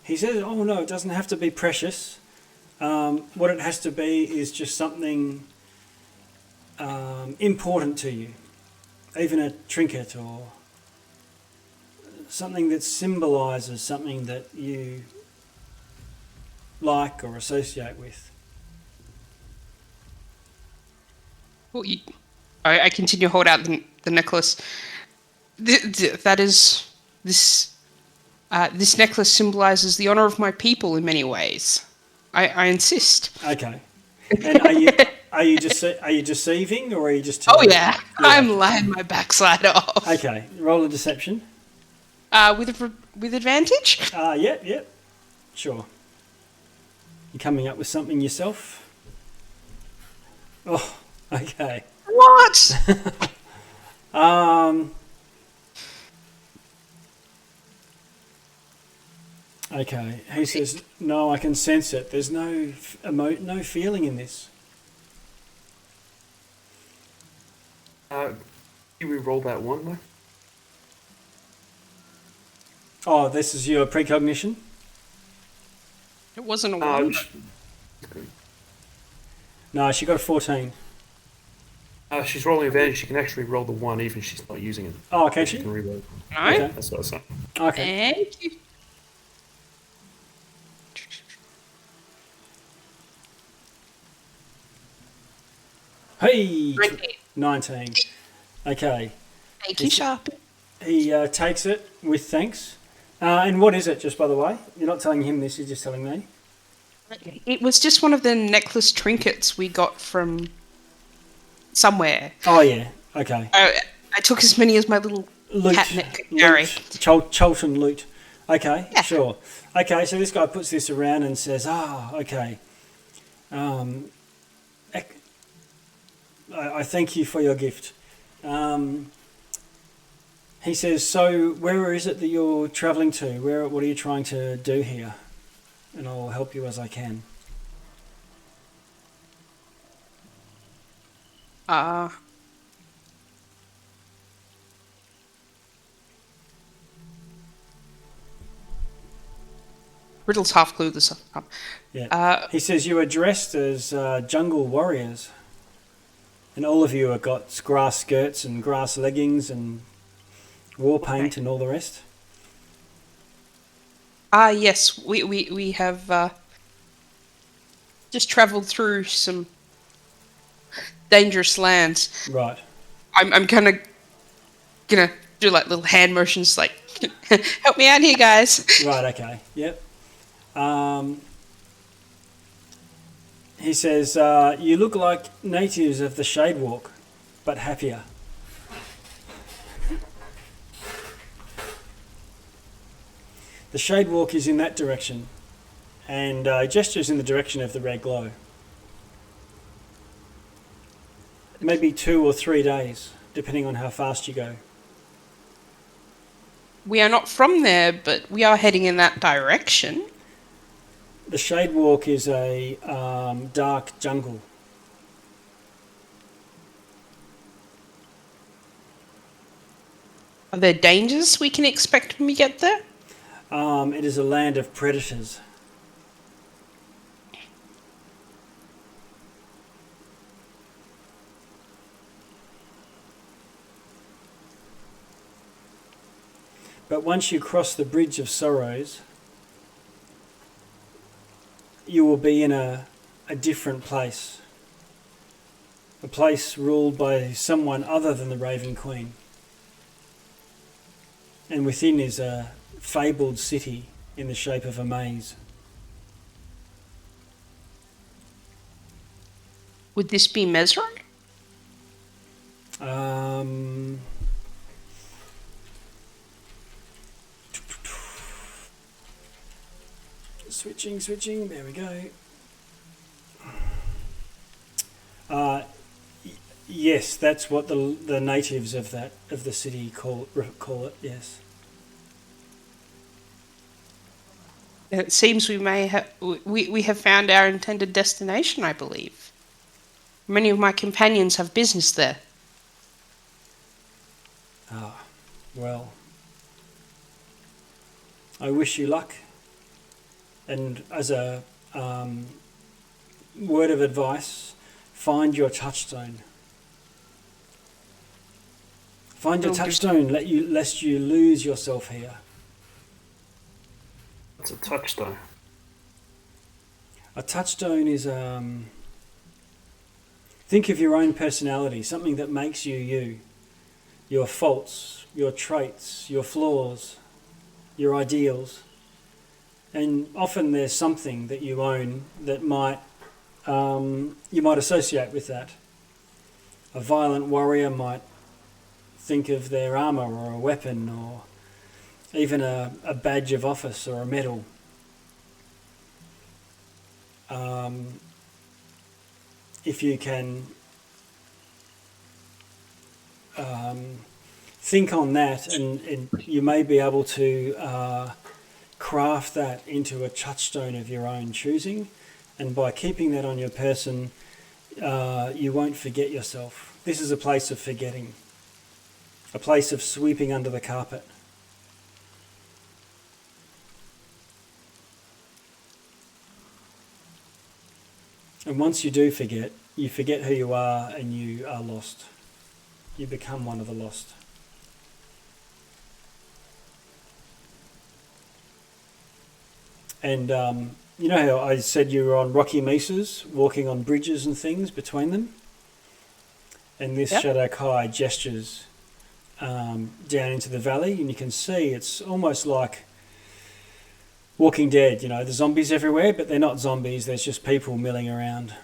He says, oh no, it doesn't have to be precious. What it has to be is just something important to you. Even a trinket or something that symbolises something that you like or associate with. Well, I continue to hold out the necklace. That is this necklace symbolises the honour of my people in many ways. I insist. Okay. And are you deceiving or are you just? Oh yeah, I'm lying my backside off. Okay, roll a deception. With advantage. Yep. Sure. You coming up with something yourself? Oh, okay. What? Okay. He says, "No, I can sense it. There's no no feeling in this." Can we roll that one, though? Oh, this is your precognition? It wasn't a one. No, she got a 14. She's rolling advantage. She can actually roll the 1 even if she's not using it. Oh, can She she? can reroll. No. Okay. That's what I was saying. Okay. Thank you. Hey, 19. 19. Okay. Thank you, Sharp. He takes it with thanks. And what is it, just by the way? You're not telling him this, you're just telling me. It was just one of the necklace trinkets we got from somewhere. Oh, yeah. Okay. I took as many as my little Loot. catnet could carry. Cholton loot. Okay, Yeah. sure. Okay, so this guy puts this around and says, okay. I thank you for your gift. He says, so where is it that you're travelling to? What are you trying to do here? And I'll help you as I can. Riddle's half clueless. Yeah. He says you are dressed as jungle warriors. And all of you have got grass skirts and grass leggings and war paint and all the rest. Yes, we have just travelled through some dangerous lands. Right. I'm kind of gonna do like little hand motions, like help me out here, guys. Right. Okay. Yep. He says you look like natives of the Shadewalk, but happier. The Shadewalk is in that direction, and gestures in the direction of the red glow. Maybe 2 or 3 days, depending on how fast you go. We are not from there, but we are heading in that direction. The Shadewalk is a dark jungle. Are there dangers we can expect when we get there? It is a land of predators. But once you cross the Bridge of Sorrows, you will be in a different place. A place ruled by someone other than the Raven Queen. And within is a fabled city in the shape of a maze. Would this be Mezro? Switching, there we go. Yes, that's what the natives of the city call it, yes. It seems we have found our intended destination, I believe. Many of my companions have business there. Well, I wish you luck. And as a word of advice, find your touchstone. Find your touchstone, lest you lose yourself here. It's a touchstone. A touchstone is think of your own personality, something that makes you you. Your faults, your traits, your flaws, your ideals. And often there's something that you own that you might associate with that. A violent warrior might think of their armour or a weapon or even a badge of office or a medal. If you can think on that, and you may be able to craft that into a touchstone of your own choosing, and by keeping that on your person, you won't forget yourself. This is a place of forgetting, a place of sweeping under the carpet. And once you do forget, you forget who you are and you are lost. You become one of the lost. And you know how I said you were on rocky mesas, walking on bridges and things between them? And this Shadow Kai gestures down into the valley, and you can see it's almost like Walking Dead, you know, the zombies everywhere, but they're not zombies, there's just people milling around.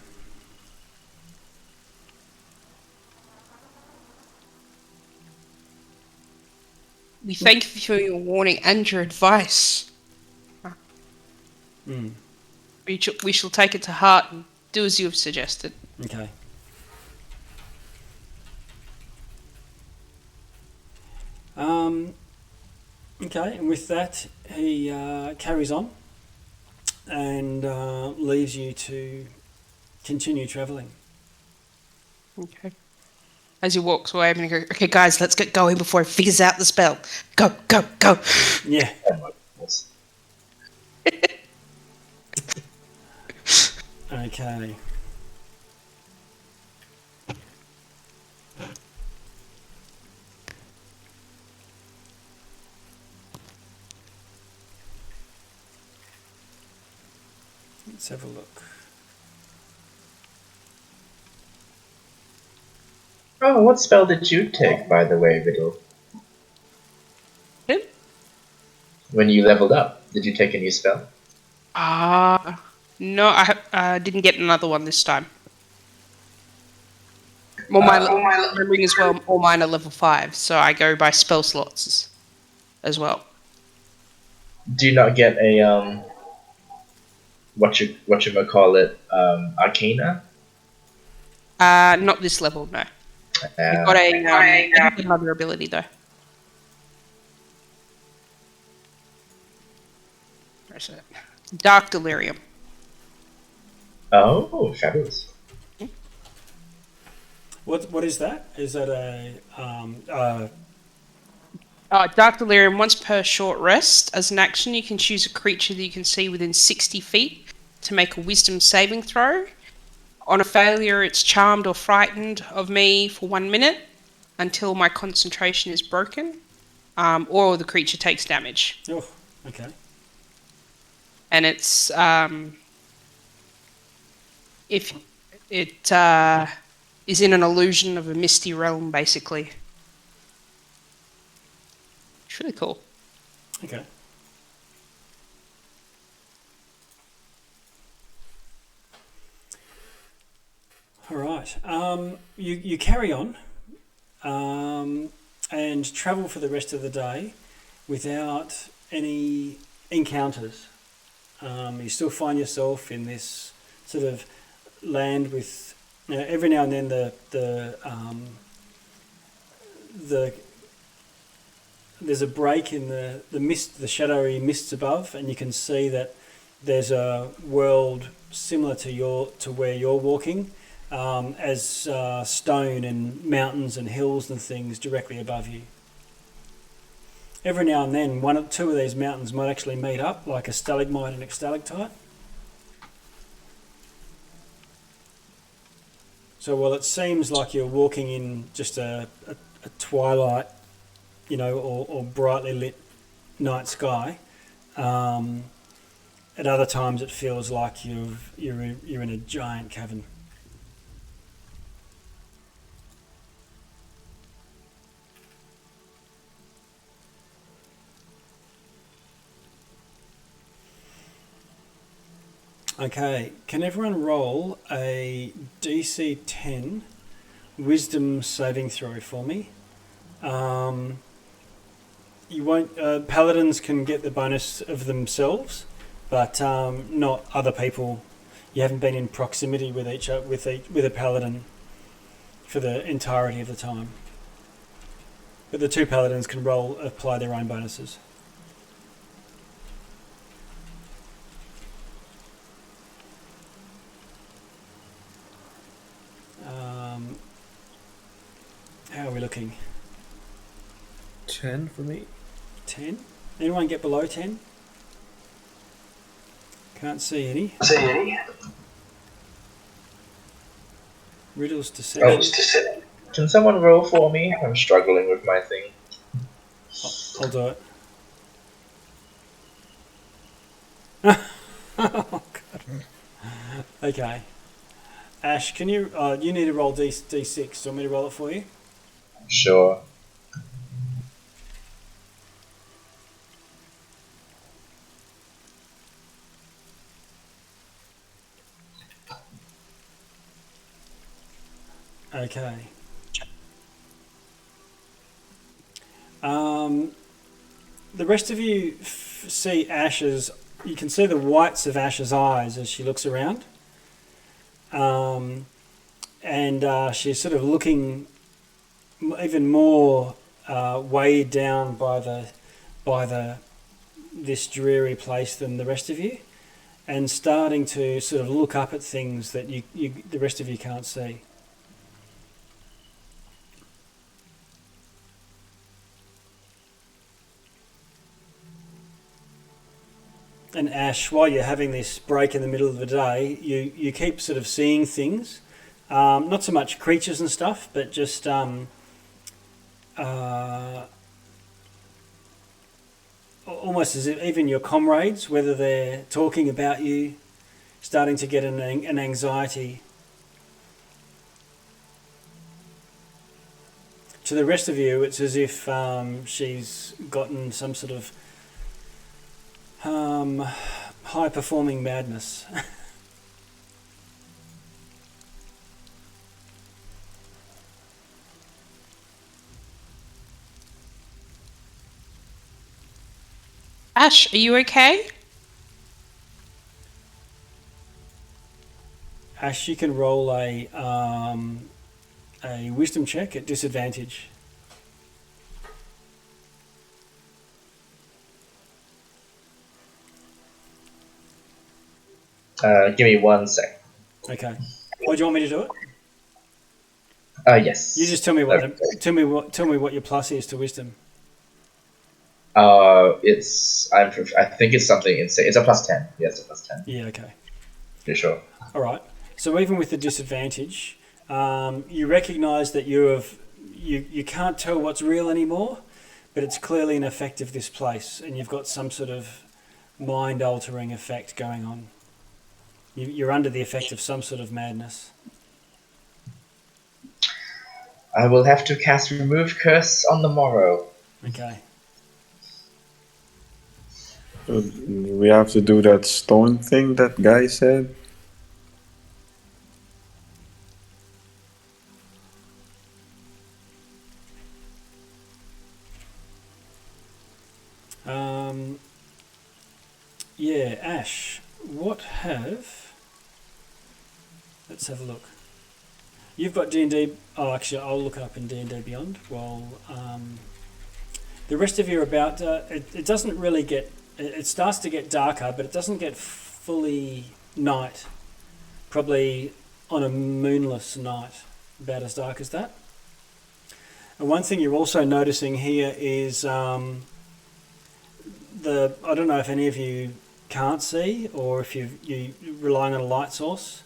We thank you for your warning and your advice. Mm. We shall take it to heart and do as you have suggested. Okay. Okay, and with that, he carries on and leaves you to continue travelling. Okay. As he walks away, I'm going to go, okay, guys, let's get going before he figures out the spell. Go, go, go. Yeah. Okay. Let's have a look. Oh, what spell did you take, by the way, Riddle? Him? When you leveled up, did you take a new spell? No, I didn't get another one this time. Well, my remembering as well, all mine are level 5, so I go by spell slots as well. Do you not get a what you call it, Arcana? Not this level, no. I've got another ability though. Where's it? Dark Delirium. Oh, fabulous. What is that? Is that a Dark Delirium, once per short rest. As an action, you can choose a creature that you can see within 60 feet to make a wisdom saving throw. On a failure, it's charmed or frightened of me for 1 minute until my concentration is broken, or the creature takes damage. Oh, okay. And it's if it is in an illusion of a misty realm, basically. It's really cool. Okay. All right. You carry on and travel for the rest of the day without any encounters. You still find yourself in this sort of land with, you know, every now and then there's a break in the mist, the shadowy mists above, and you can see that there's a world similar to where you're walking, as stone and mountains and hills and things directly above you. Every now and then, one or two of these mountains might actually meet up, like a stalagmite and a stalactite. So while it seems like you're walking in just a twilight, you know, or brightly lit night sky, at other times it feels like you're in a giant cavern. Okay, can everyone roll a DC 10 wisdom saving throw for me? You won't. Paladins can get the bonus of themselves, but not other people. You haven't been in proximity with with a paladin for the entirety of the time. But the two paladins can apply their own bonuses. How are we looking? 10 for me. 10? Anyone get below 10? Can't see any. Riddles deception. Can someone roll for me? I'm struggling with my thing. I'll do it. Oh, God. Okay. Ash, can you... you need to roll D6. Do you want me to roll it for you? Sure. Okay. The rest of you see Ash's... You can see the whites of Ash's eyes as she looks around. And she's sort of looking even more weighed down by this dreary place than the rest of you, and starting to sort of look up at things that the rest of you can't see. And Ash, while you're having this break in the middle of the day, you keep sort of seeing things, not so much creatures and stuff, but just almost as if even your comrades, whether they're talking about you, starting to get an anxiety. To the rest of you, it's as if she's gotten some sort of high-performing madness. Ash, are you okay? Ash, you can roll a wisdom check at disadvantage. Give me 1 sec. Okay. Or do you want me to do it? Yes. You just tell me what tell me what your plus is to wisdom. I think it's something insane. It's a +10. Yes, a +10. Yeah. Okay. For sure. All right. So even with the disadvantage, you recognise that you can't tell what's real anymore, but it's clearly an effect of this place, and you've got some sort of mind-altering effect going on. You're under the effect of some sort of madness. I will have to cast Remove Curse on the morrow. Okay. We have to do that stone thing that guy said. Yeah, Ash, let's have a look. You've got D&D... Oh, actually, I'll look it up in D&D Beyond while the rest of you are about... it doesn't really get... It starts to get darker, but it doesn't get fully night. Probably on a moonless night, about as dark as that. And one thing you're also noticing here is I don't know if any of you can't see or if you're relying on a light source,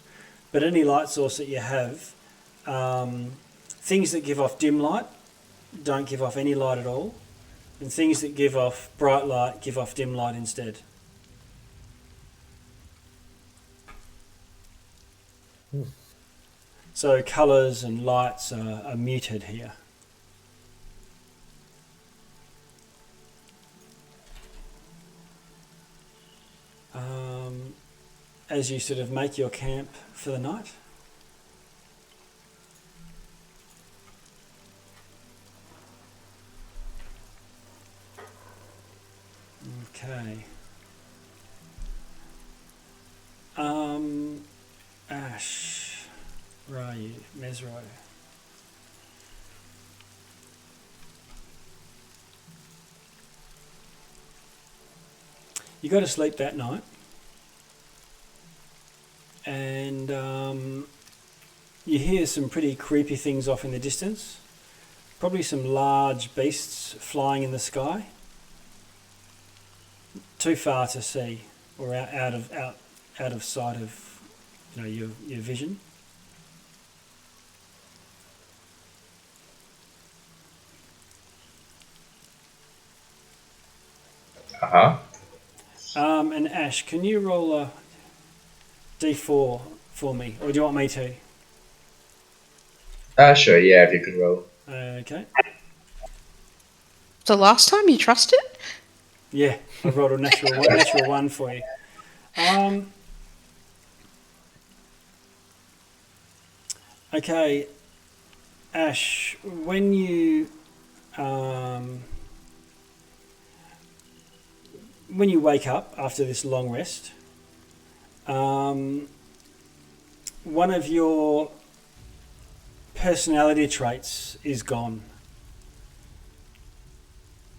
but any light source that you have, things that give off dim light don't give off any light at all, and things that give off bright light give off dim light instead. So colours and lights are muted here. As you sort of make your camp for the night. Okay. Ash, where are you? Mezro. You go to sleep that night, and you hear some pretty creepy things off in the distance. Probably some large beasts flying in the sky. Too far to see, or out of sight of your vision. huh. And Ash, can you roll a d4 for me, or do you want me to? Sure, yeah, if you can roll. Okay. The last time you trusted? Yeah, I rolled a natural one for you. Okay, Ash, when you wake up after this long rest, one of your personality traits is gone.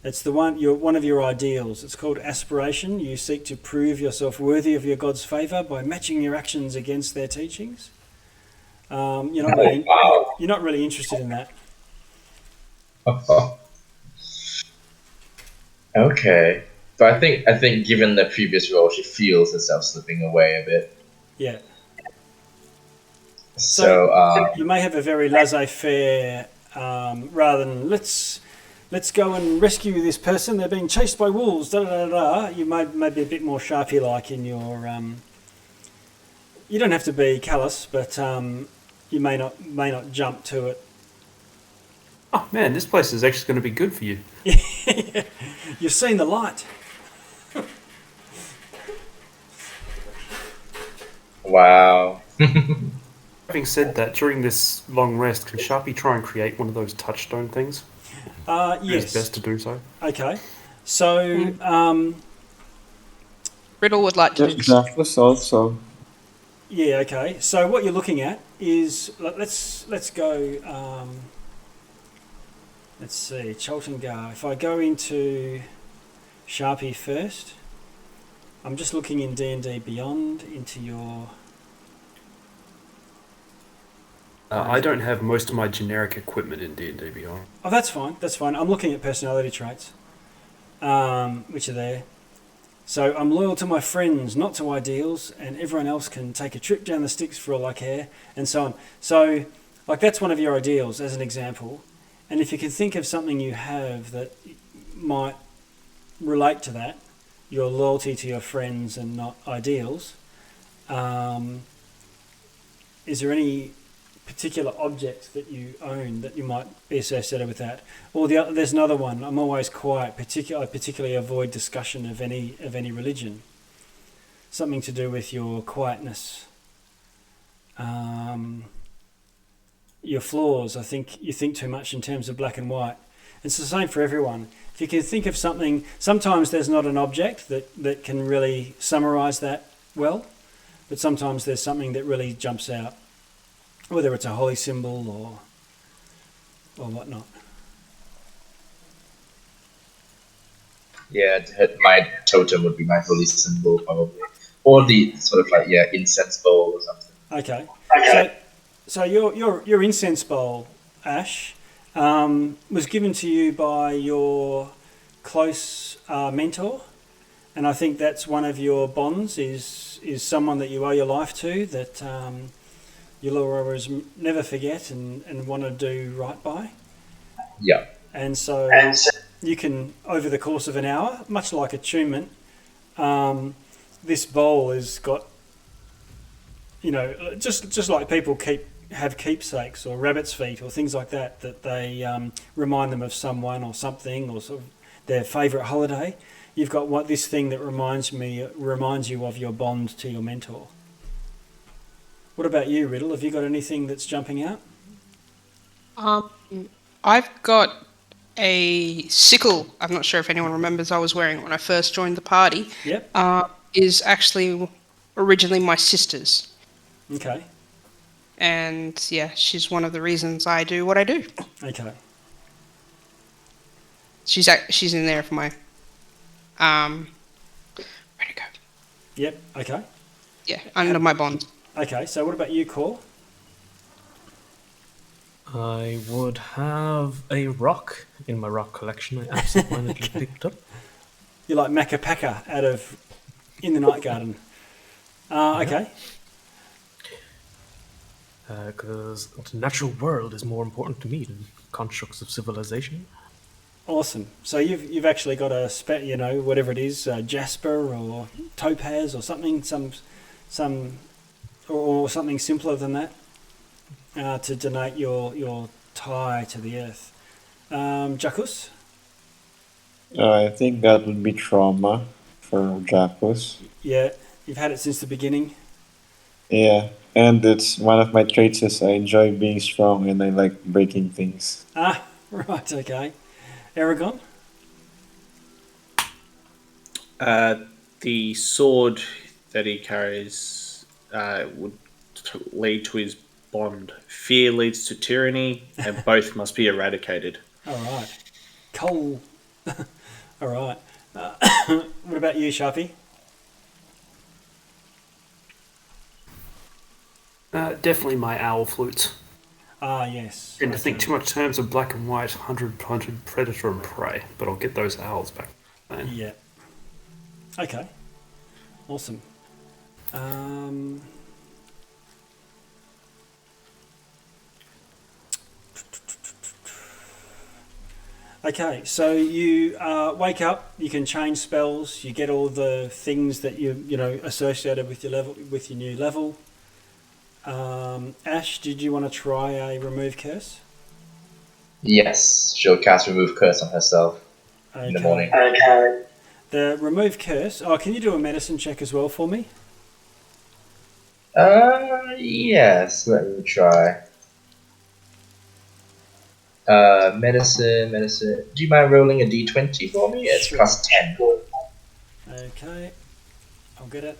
It's one of your ideals. It's called aspiration. You seek to prove yourself worthy of your God's favour by matching your actions against their teachings. You're not really interested in that. Okay. But I think given the previous role, she feels herself slipping away a bit. Yeah. So, You may have a very laissez-faire, rather than let's go and rescue this person. They're being chased by wolves. Da da da da. You may be a bit more Sharpie-like in your. You don't have to be callous, but you may not jump to it. Oh man, this place is actually going to be good for you. You've seen the light. wow. Having said that, during this long rest, can Sharpie try and create one of those touchstone things? Yes. It's best to do so. Okay. So, Riddle would like to do Exactly, so. yeah, okay. So what you're looking at is let's go. Let's see, Choltengar. If I go into Sharpie first, I'm just looking in D&D Beyond into your. I don't have most of my generic equipment in D&D Beyond. Oh, that's fine. That's fine. I'm looking at personality traits, which are there. So I'm loyal to my friends, not to ideals, and everyone else can take a trip down the sticks for all I care, and so on. So, like, that's one of your ideals, as an example. And if you can think of something you have that might relate to that, your loyalty to your friends and not ideals, is there any particular object that you own that you might be associated with that? Or there's another one. I'm always quiet. I particularly avoid discussion of any religion. Something to do with your quietness. Your flaws. I think you think too much in terms of black and white. It's the same for everyone. If you can think of something, sometimes there's not an object that can really summarise that well, but sometimes there's something that really jumps out. Whether it's a holy symbol or whatnot. Yeah, my totem would be my holy symbol, probably. Or the sort of like, incense bowl or something. Okay. So your incense bowl, Ash, was given to you by your close mentor, and I think that's one of your bonds is someone that you owe your life to, that you'll always never forget and want to do right by. Yeah. And so you can, over the course of an hour, much like attunement, this bowl has got, just like people have keepsakes or rabbit's feet or things like that they remind them of someone or something or sort of their favourite holiday. You've got this thing that reminds you of your bond to your mentor. What about you, Riddle? Have you got anything that's jumping out? I've got a sickle. I'm not sure if anyone remembers I was wearing it when I first joined the party. Yep. Is actually originally my sister's. Okay. And yeah, she's one of the reasons I do what I do. Okay. She's in there for my where'd it go? Yep. Okay. Yeah, under my bond. Okay. So what about you, Cor? I would have a rock in my rock collection I absentmindedly picked up. You're like Macapaka out of In the Night Garden. Okay. Because the natural world is more important to me than constructs of civilization. Awesome. So you've actually got a whatever it is, jasper or topaz or something, some or something simpler than that, to denote your tie to the earth. Jacus? I think that would be trauma for Jacos. Yeah, you've had it since the beginning. Yeah, and it's one of my traits is I enjoy being strong and I like breaking things. Ah, right, okay. Aragon? The sword that he carries would lead to his bond. Fear leads to tyranny, and both must be eradicated. All right. Coal. All right. What about you, Sharpie? Definitely my owl flutes. Ah, yes. And to think Okay. too much terms of black and white, hunted, predator, and prey. But I'll get those owls back. Yeah. Okay. Awesome. Um, okay, so you wake up. You can change spells. You get all the things that you know associated with your level, with your new level. Ash, did you want to try a remove curse? Yes, she'll cast remove curse on herself in the morning. Okay. The remove curse. Oh, can you do a medicine check as well for me? Yes, let me try. Medicine. Do you mind rolling a d20 for me? It's Sure. plus 10. Okay, I'll get it.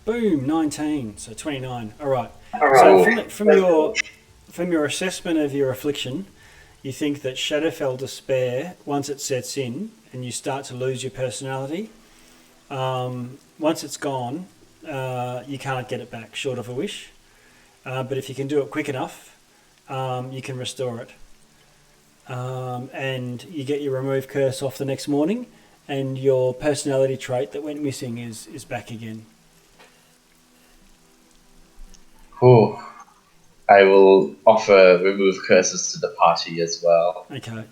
Boom, 19, so 29. All right. So from your assessment of your affliction, you think that Shadowfell despair, once it sets in and you start to lose your personality, once it's gone, you can't get it back, short of a wish. But if you can do it quick enough, you can restore it. And you get your remove curse off the next morning, and your personality trait that went missing is back again. Cool. I will offer remove curses to the party as well. Okay.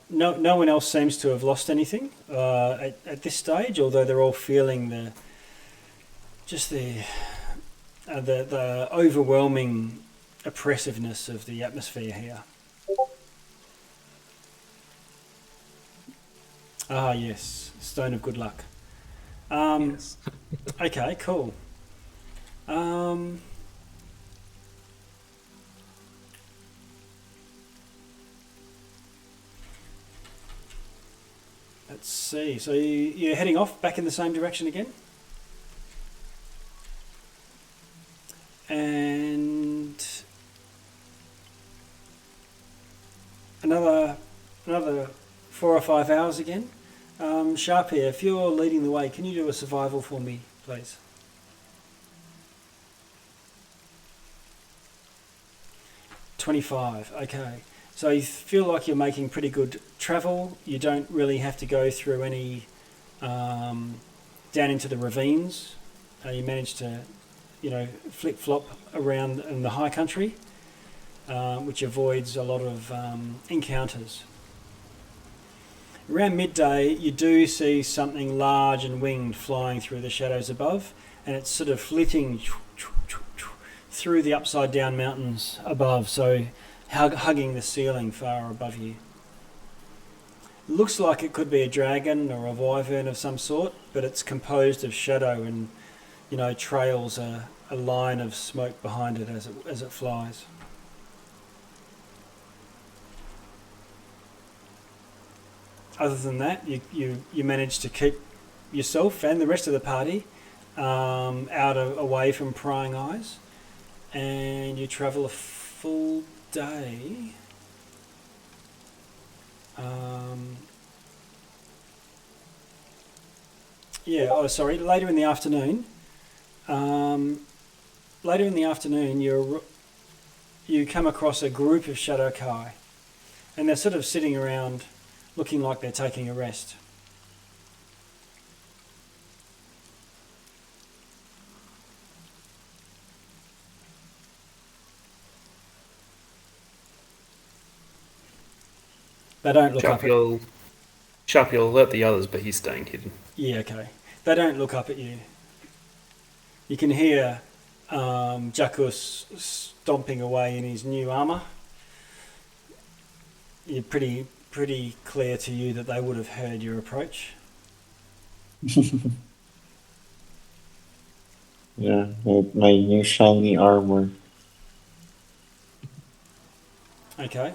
No one else seems to have lost anything at this stage, although they're all feeling the overwhelming oppressiveness of the atmosphere here. Ah, yes, Stone of Good Luck. Yes. Okay, cool. Let's see. So you're heading off back in the same direction again? And another 4 or 5 hours again. Sharpie, if you're leading the way, can you do a survival for me, please? $25. Okay. So you feel like you're making pretty good travel. You don't really have to go through any down into the ravines. You manage to, flip flop around in the high country, which avoids a lot of encounters. Around midday, you do see something large and winged flying through the shadows above, and it's sort of flitting through the upside down mountains above, so hugging the ceiling far above you. It looks like it could be a dragon or a wyvern of some sort, but it's composed of shadow and, trails a line of smoke behind it as it flies. Other than that, you manage to keep yourself and the rest of the party away from prying eyes, and you travel a full day. Later in the afternoon. You come across a group of Shadowkai, and they're sort of sitting around, looking like they're taking a rest. They don't look up at you. Sharpie will alert the others, but he's staying hidden. Yeah, okay. They don't look up at you. You can hear Jackus stomping away in his new armour. You're pretty clear to you that they would have heard your approach. Yeah, with my new shiny armor. Okay.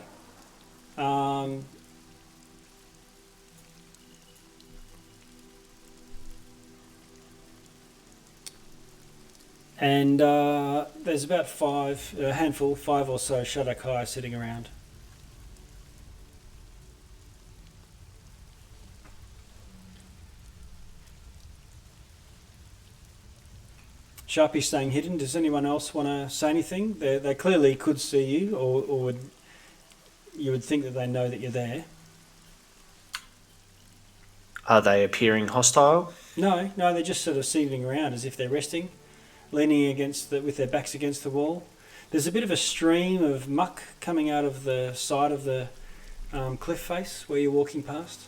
And there's about five or so Shadowkai sitting around. Sharpie staying hidden. Does anyone else want to say anything? They clearly could see you, or you would think that they know that you're there. Are they appearing hostile? No, they're just sort of sitting around as if they're resting, leaning with their backs against the wall. There's a bit of a stream of muck coming out of the side of the cliff face where you're walking past.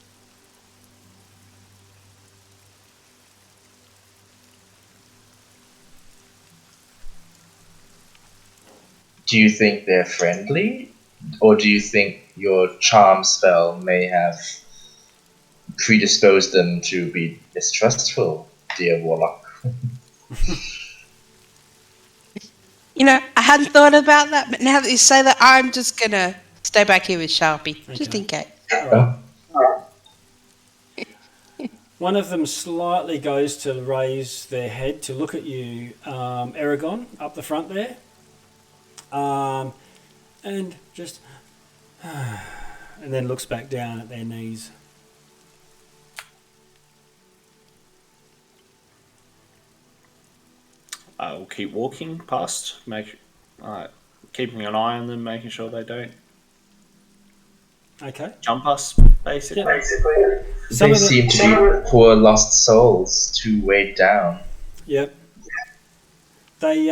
Do you think they're friendly? Or do you think your charm spell may have predisposed them to be mistrustful, dear Warlock? You know, I hadn't thought about that, but now that you say that, I'm just going to stay back here with Sharpie, just in case. All right. One of them slightly goes to raise their head to look at you, Aragon, up the front there. And just... and then looks back down at their knees. I'll keep walking past, keeping an eye on them, making sure they don't Okay. jump us, basically. Yeah. They seem to be poor lost souls, too weighed down. Yep. They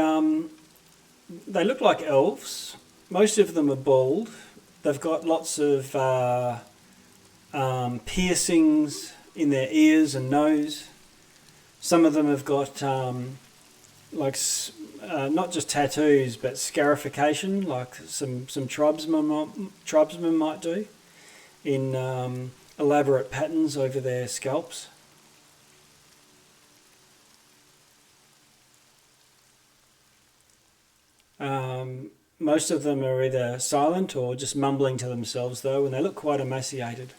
look like elves. Most of them are bald. They've got lots of piercings in their ears and nose. Some of them have got not just tattoos, but scarification, like some tribesmen might do, in elaborate patterns over their scalps. Most of them are either silent or just mumbling to themselves, though, and they look quite emaciated.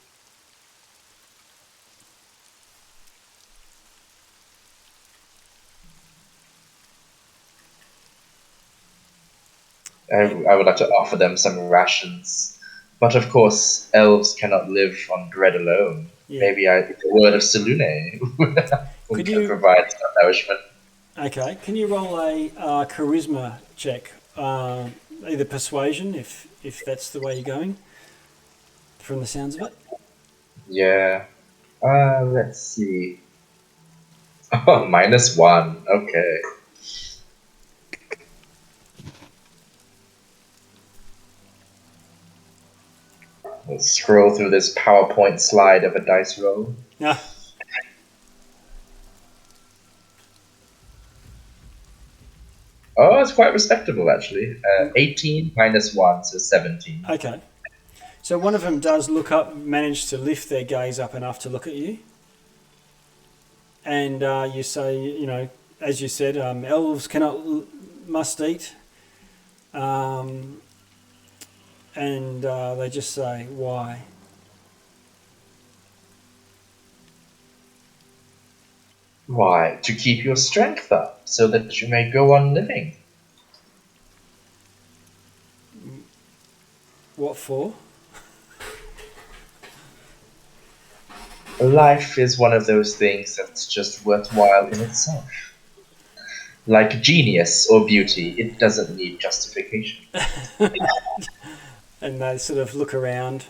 I would like to offer them some rations. But of course, elves cannot live on bread alone. Yeah. Maybe the word of Selune can provide some nourishment. Okay, can you roll a charisma check? Either persuasion, if that's the way you're going, from the sounds of it. Yeah. Let's see. Oh, -1. Okay. We'll scroll through this PowerPoint slide of a dice roll. Yeah. Oh, it's quite respectable, actually. 18 -1, so 17. Okay. So one of them does look up, manage to lift their gaze up enough to look at you. And you say, you know, as you said, elves must eat. And they just say, why? Why? To keep your strength up, so that you may go on living. What for? Life is one of those things that's just worthwhile in itself. Like genius or beauty, it doesn't need justification. And they sort of look around.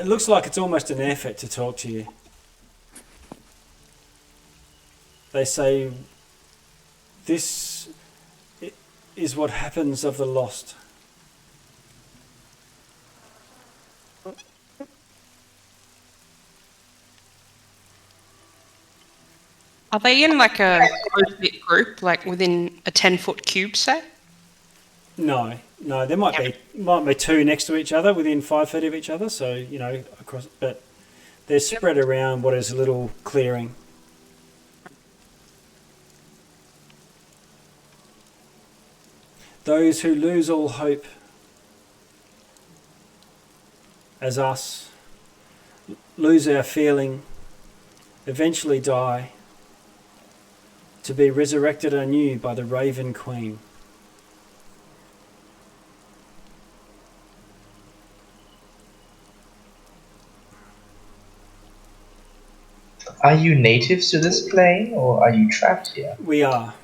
It looks like it's almost an effort to talk to you. They say, this is what happens of the lost. Are they in like a close-knit group, like within a 10-foot cube, say? No, there might be two next to each other within 5 feet of each other. So across, but they're spread around what is a little clearing. Those who lose all hope, as us, lose our feeling, eventually die, to be resurrected anew by the Raven Queen. Are you natives to this plane, or are you trapped here? We are.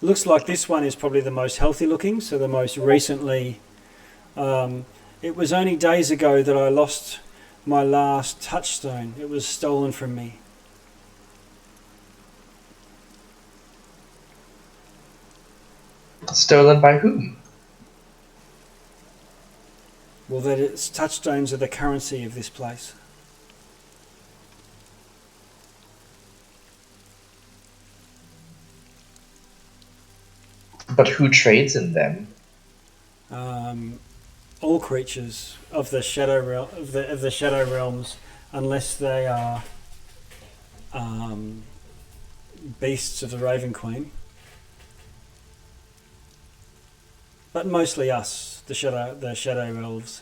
Looks like this one is probably the most healthy looking, so the most recently. It was only days ago that I lost my last touchstone. It was stolen from me. Stolen by whom? Well, that its touchstones are the currency of this place. But who trades in them? All creatures of the shadow of the shadow realms, unless they are beasts of the Raven Queen. But mostly us, the shadow elves.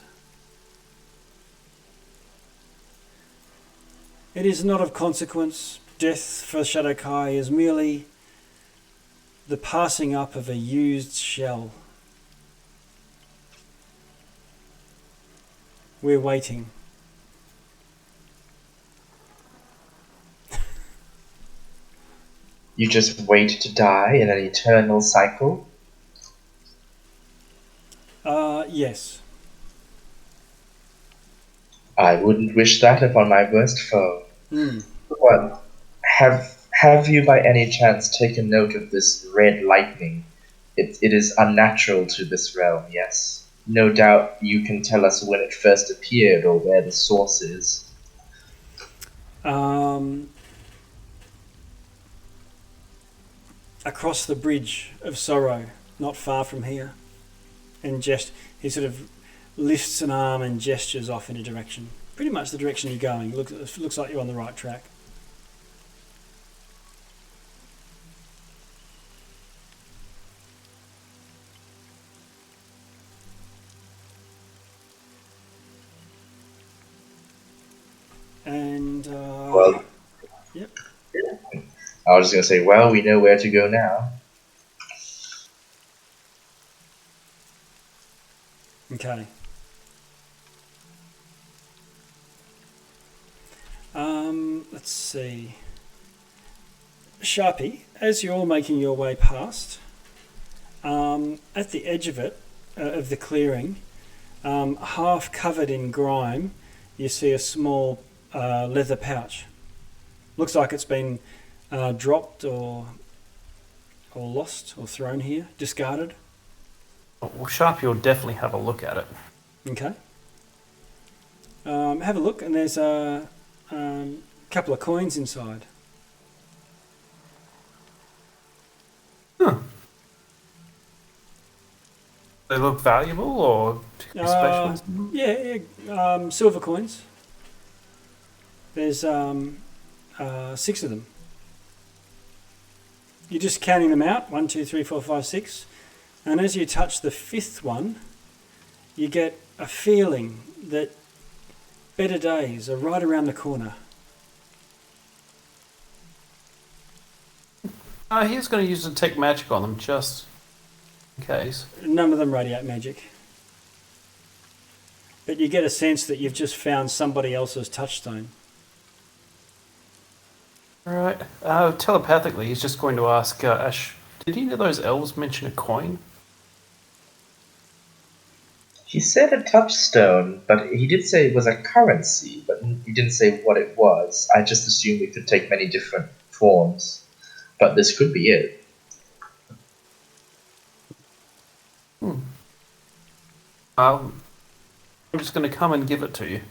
It is not of consequence. Death for Shadow Kai is merely the passing up of a used shell. We're waiting. You just wait to die in an eternal cycle? Yes. I wouldn't wish that upon my worst foe. Mm. What? Have you by any chance taken note of this red lightning? It is unnatural to this realm, yes. No doubt you can tell us when it first appeared or where the source is. Across the bridge of sorrow, not far from here. And he sort of lifts an arm and gestures off in a direction. Pretty much the direction you're going. Looks like you're on the right track. And Well, yep. I was just going to say, well, we know where to go now. Okay. Let's see. Sharpie, as you're all making your way past, at the edge of it, of the clearing, half covered in grime, you see a small leather pouch. Looks like it's been dropped or lost or thrown here, discarded. Well, Sharpie will definitely have a look at it. Okay. Have a look, and there's a couple of coins inside. Huh. They look valuable or special? Yeah, silver coins. There's 6 of them. You're just counting them out, 1, 2, 3, 4, 5, 6. And as you touch the 5th one, you get a feeling that better days are right around the corner. He's going to use Detect Magic on them just in case. None of them radiate magic. But you get a sense that you've just found somebody else's touchstone. Alright. Telepathically, he's just going to ask Ash, did any of those elves mention a coin? He said a touchstone, but he did say it was a currency, but he didn't say what it was. I just assumed it could take many different forms, but this could be it. I'm just going to come and give it to you.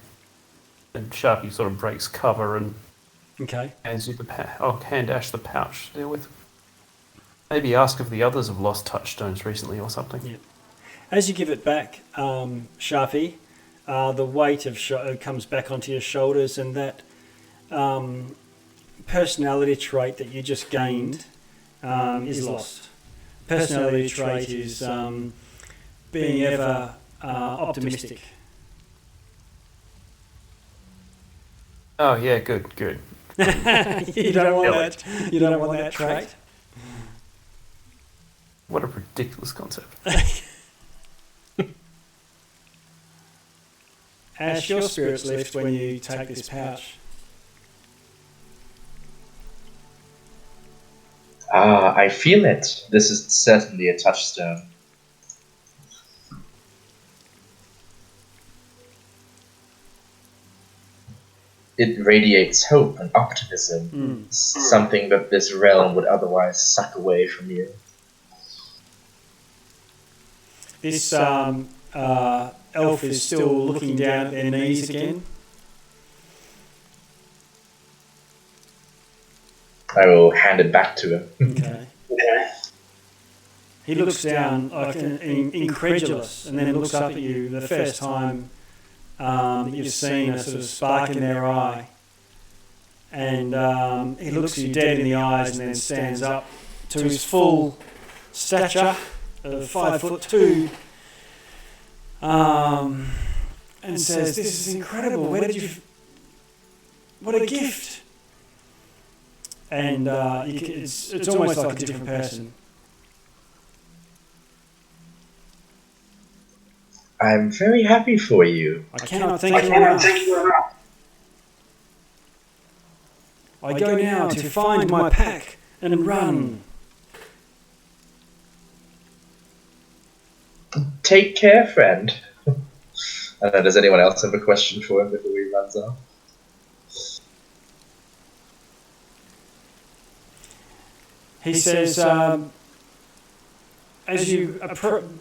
And Sharpie sort of breaks cover and Okay. hands you I'll hand Ash the pouch to deal with. Maybe ask if the others have lost touchstones recently or something. Yeah. As you give it back, Sharpie, the weight of comes back onto your shoulders, and that personality trait that you just gained is lost. Personality trait is being ever optimistic. Oh yeah, good. You don't want that. You don't want that trait. What a ridiculous concept. Ash, your spirits lift when you take this pouch. I feel it. This is certainly a touchstone. It radiates hope and optimism, something that this realm would otherwise suck away from you. This elf is still looking down at their knees again. I will hand it back to him. Okay. He looks down like incredulous, and then looks up at you the first time that you've seen a sort of spark in their eye. And he looks you dead in the eyes and then stands up to his full stature of 5'2", and says, "This is incredible. Where did you? What a gift!" And it's almost like a different person. I'm very happy for you. I cannot thank you enough. I go now to find my pack and run. Take care, friend. Does anyone else have a question for him before he runs off? He says, as you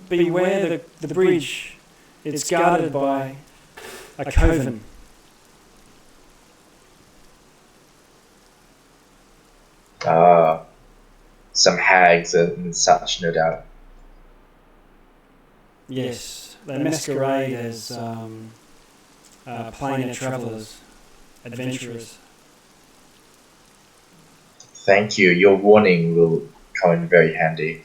beware the bridge, it's guarded by a coven. Some hags and such, no doubt. Yes, they masquerade as planar travellers, adventurers. Thank you. Your warning will come in very handy.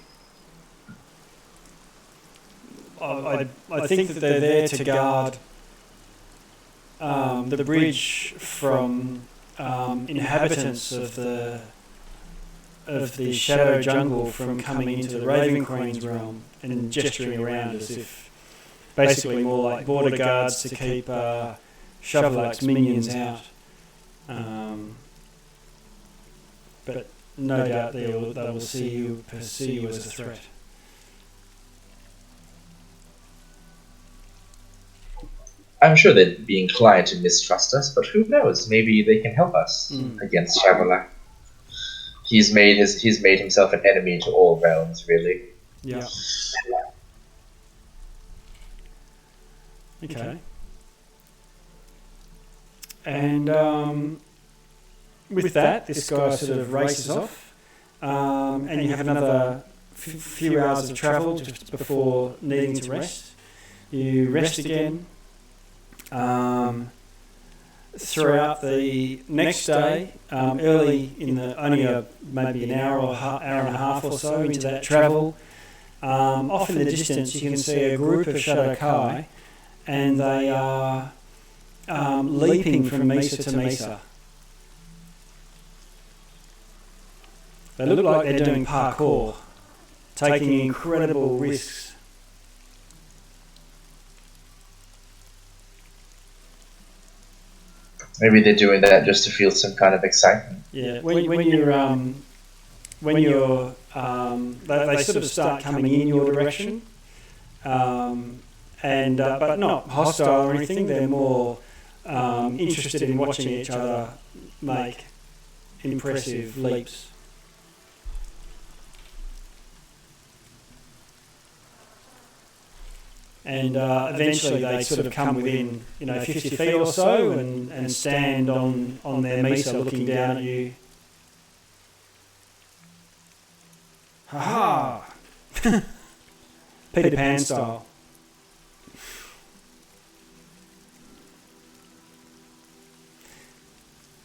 I think that they're there to guard the bridge from inhabitants of the Shadow Jungle from coming into the Raven Queen's realm and gesturing around as if basically more like border guards to keep Shovelak's minions out. But no doubt they will perceive you as a threat. I'm sure they'd be inclined to mistrust us, but who knows? Maybe they can help us against Shavelak. He's made himself an enemy to all realms, really. Yeah. Okay. And with that, this guy sort of races off, and you have another few hours of travel just before needing to rest. You rest again. Throughout the next day, early in the maybe an hour or hour and a half or so into that travel, off in the distance you can see a group of Shadokai, and they are leaping from mesa to mesa. They look like they're doing parkour, taking incredible risks. Maybe they're doing that just to feel some kind of excitement. Yeah, they sort of start coming in your direction, and and but not hostile or anything. They're more interested in watching each other make impressive leaps. And eventually they sort of come within, 50 feet or so and stand on their mesa looking down at you. Ha ha! Peter Pan style.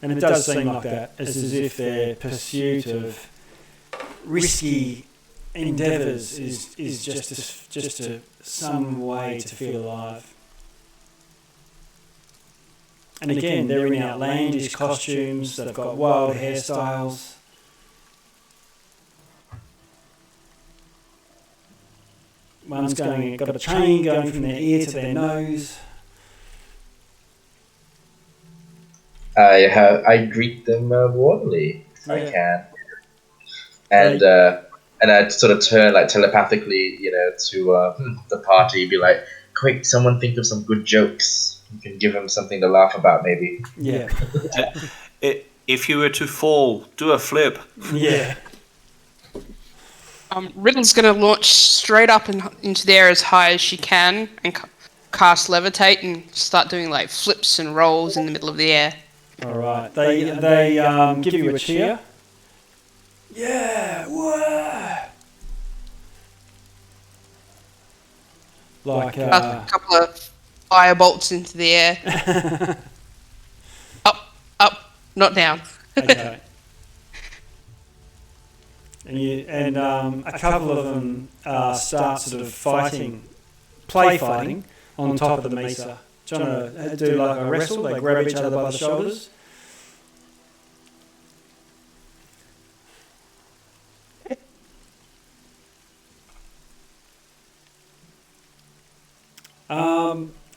And it does seem like that, as if their pursuit of risky endeavours is just some way to feel alive. And again, they're in outlandish costumes, they've got wild hairstyles. One's got a chain going from their ear to their nose. I greet them warmly if I can, and I sort of turn like telepathically, to the party, be like, "Quick, someone think of some good jokes. You can give them something to laugh about, maybe." Yeah. If you were to fall, do a flip. Yeah. Riddle's going to launch straight up into the air as high as she can and cast levitate and start doing like flips and rolls in the middle of the air. All right. They give you a cheer. Yeah. Whoa. Like a couple of fire bolts into the air. Up, not down. Okay. And a couple of them start sort of play fighting on top of the mesa. Trying to do like a wrestle. They grab each other by the shoulders.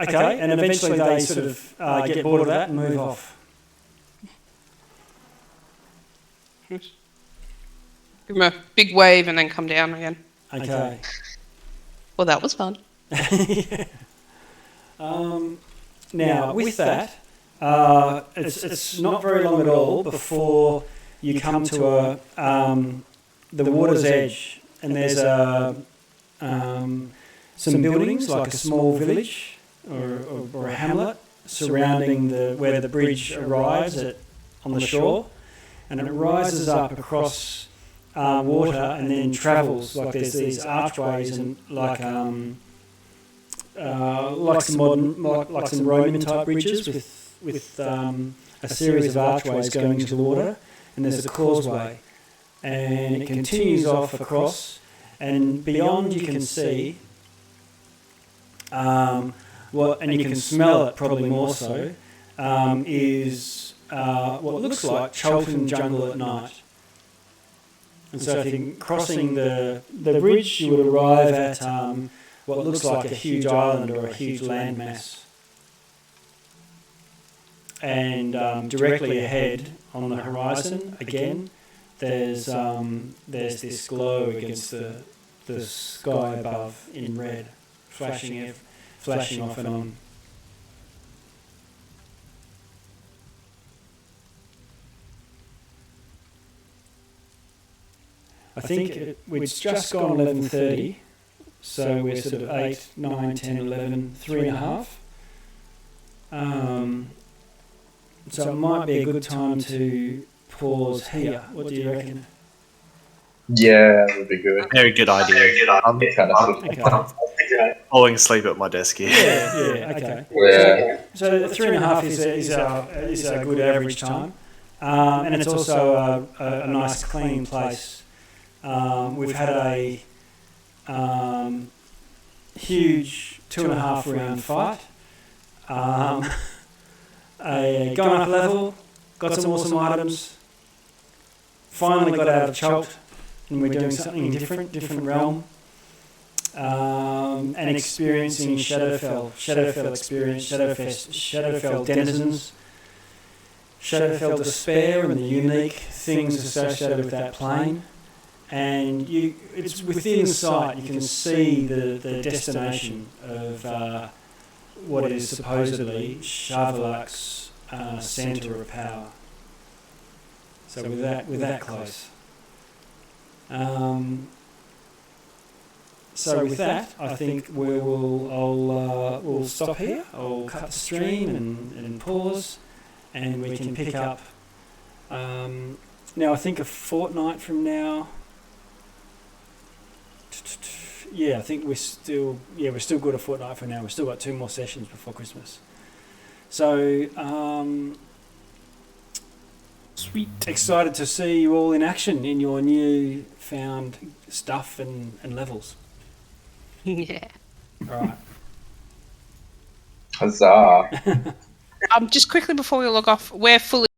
Okay, and eventually they sort of get bored of that and move off. Give him a big wave and then come down again. Okay. Well, that was fun. Yeah. Now, with that, it's not very long at all before you come to the water's edge, and there's some buildings, like a small village or a hamlet surrounding where the bridge arrives on the shore, and it rises up across water and then travels, like there's these archways and like some Roman type bridges with a series of archways going into the water, and there's a causeway, and it continues off across, and beyond you can see and you can smell it probably more so, is what looks like Cholton jungle at night. And so if you're crossing the bridge, you would arrive at what looks like a huge island or a huge landmass. And directly ahead on the horizon, again, there's this glow against the sky above in red, flashing off and on. I think it's just gone 11:30, so we're sort of 8, 9, 10, 11, 3.5. So it might be a good time to pause here. What do you reckon? Yeah, that would be good. Very good idea. I'm Kind of falling asleep at my desk here. Yeah, okay. Yeah. So 3.5 is a good average time, and it's also a nice clean place. We've had a huge 2.5 round fight. Gone up level, got some awesome items. Finally got out of Chult, and we're doing something different realm. And experiencing Shadowfell experience, Shadowfell denizens, Shadowfell despair, and the unique things associated with that plane. and it's within sight. You can see the destination of what is supposedly Shavalak's centre of power. So with that close. So with that, I think we'll stop here. I'll cut the stream and pause, and we can pick up. Now I think a fortnight from now. Yeah, I think we're still good a fortnight from now. We've still got 2 more sessions before Christmas. So Sweet. excited to see you all in action in your new found stuff and levels. Yeah. All right. Huzzah! Just quickly before we log off, we're fully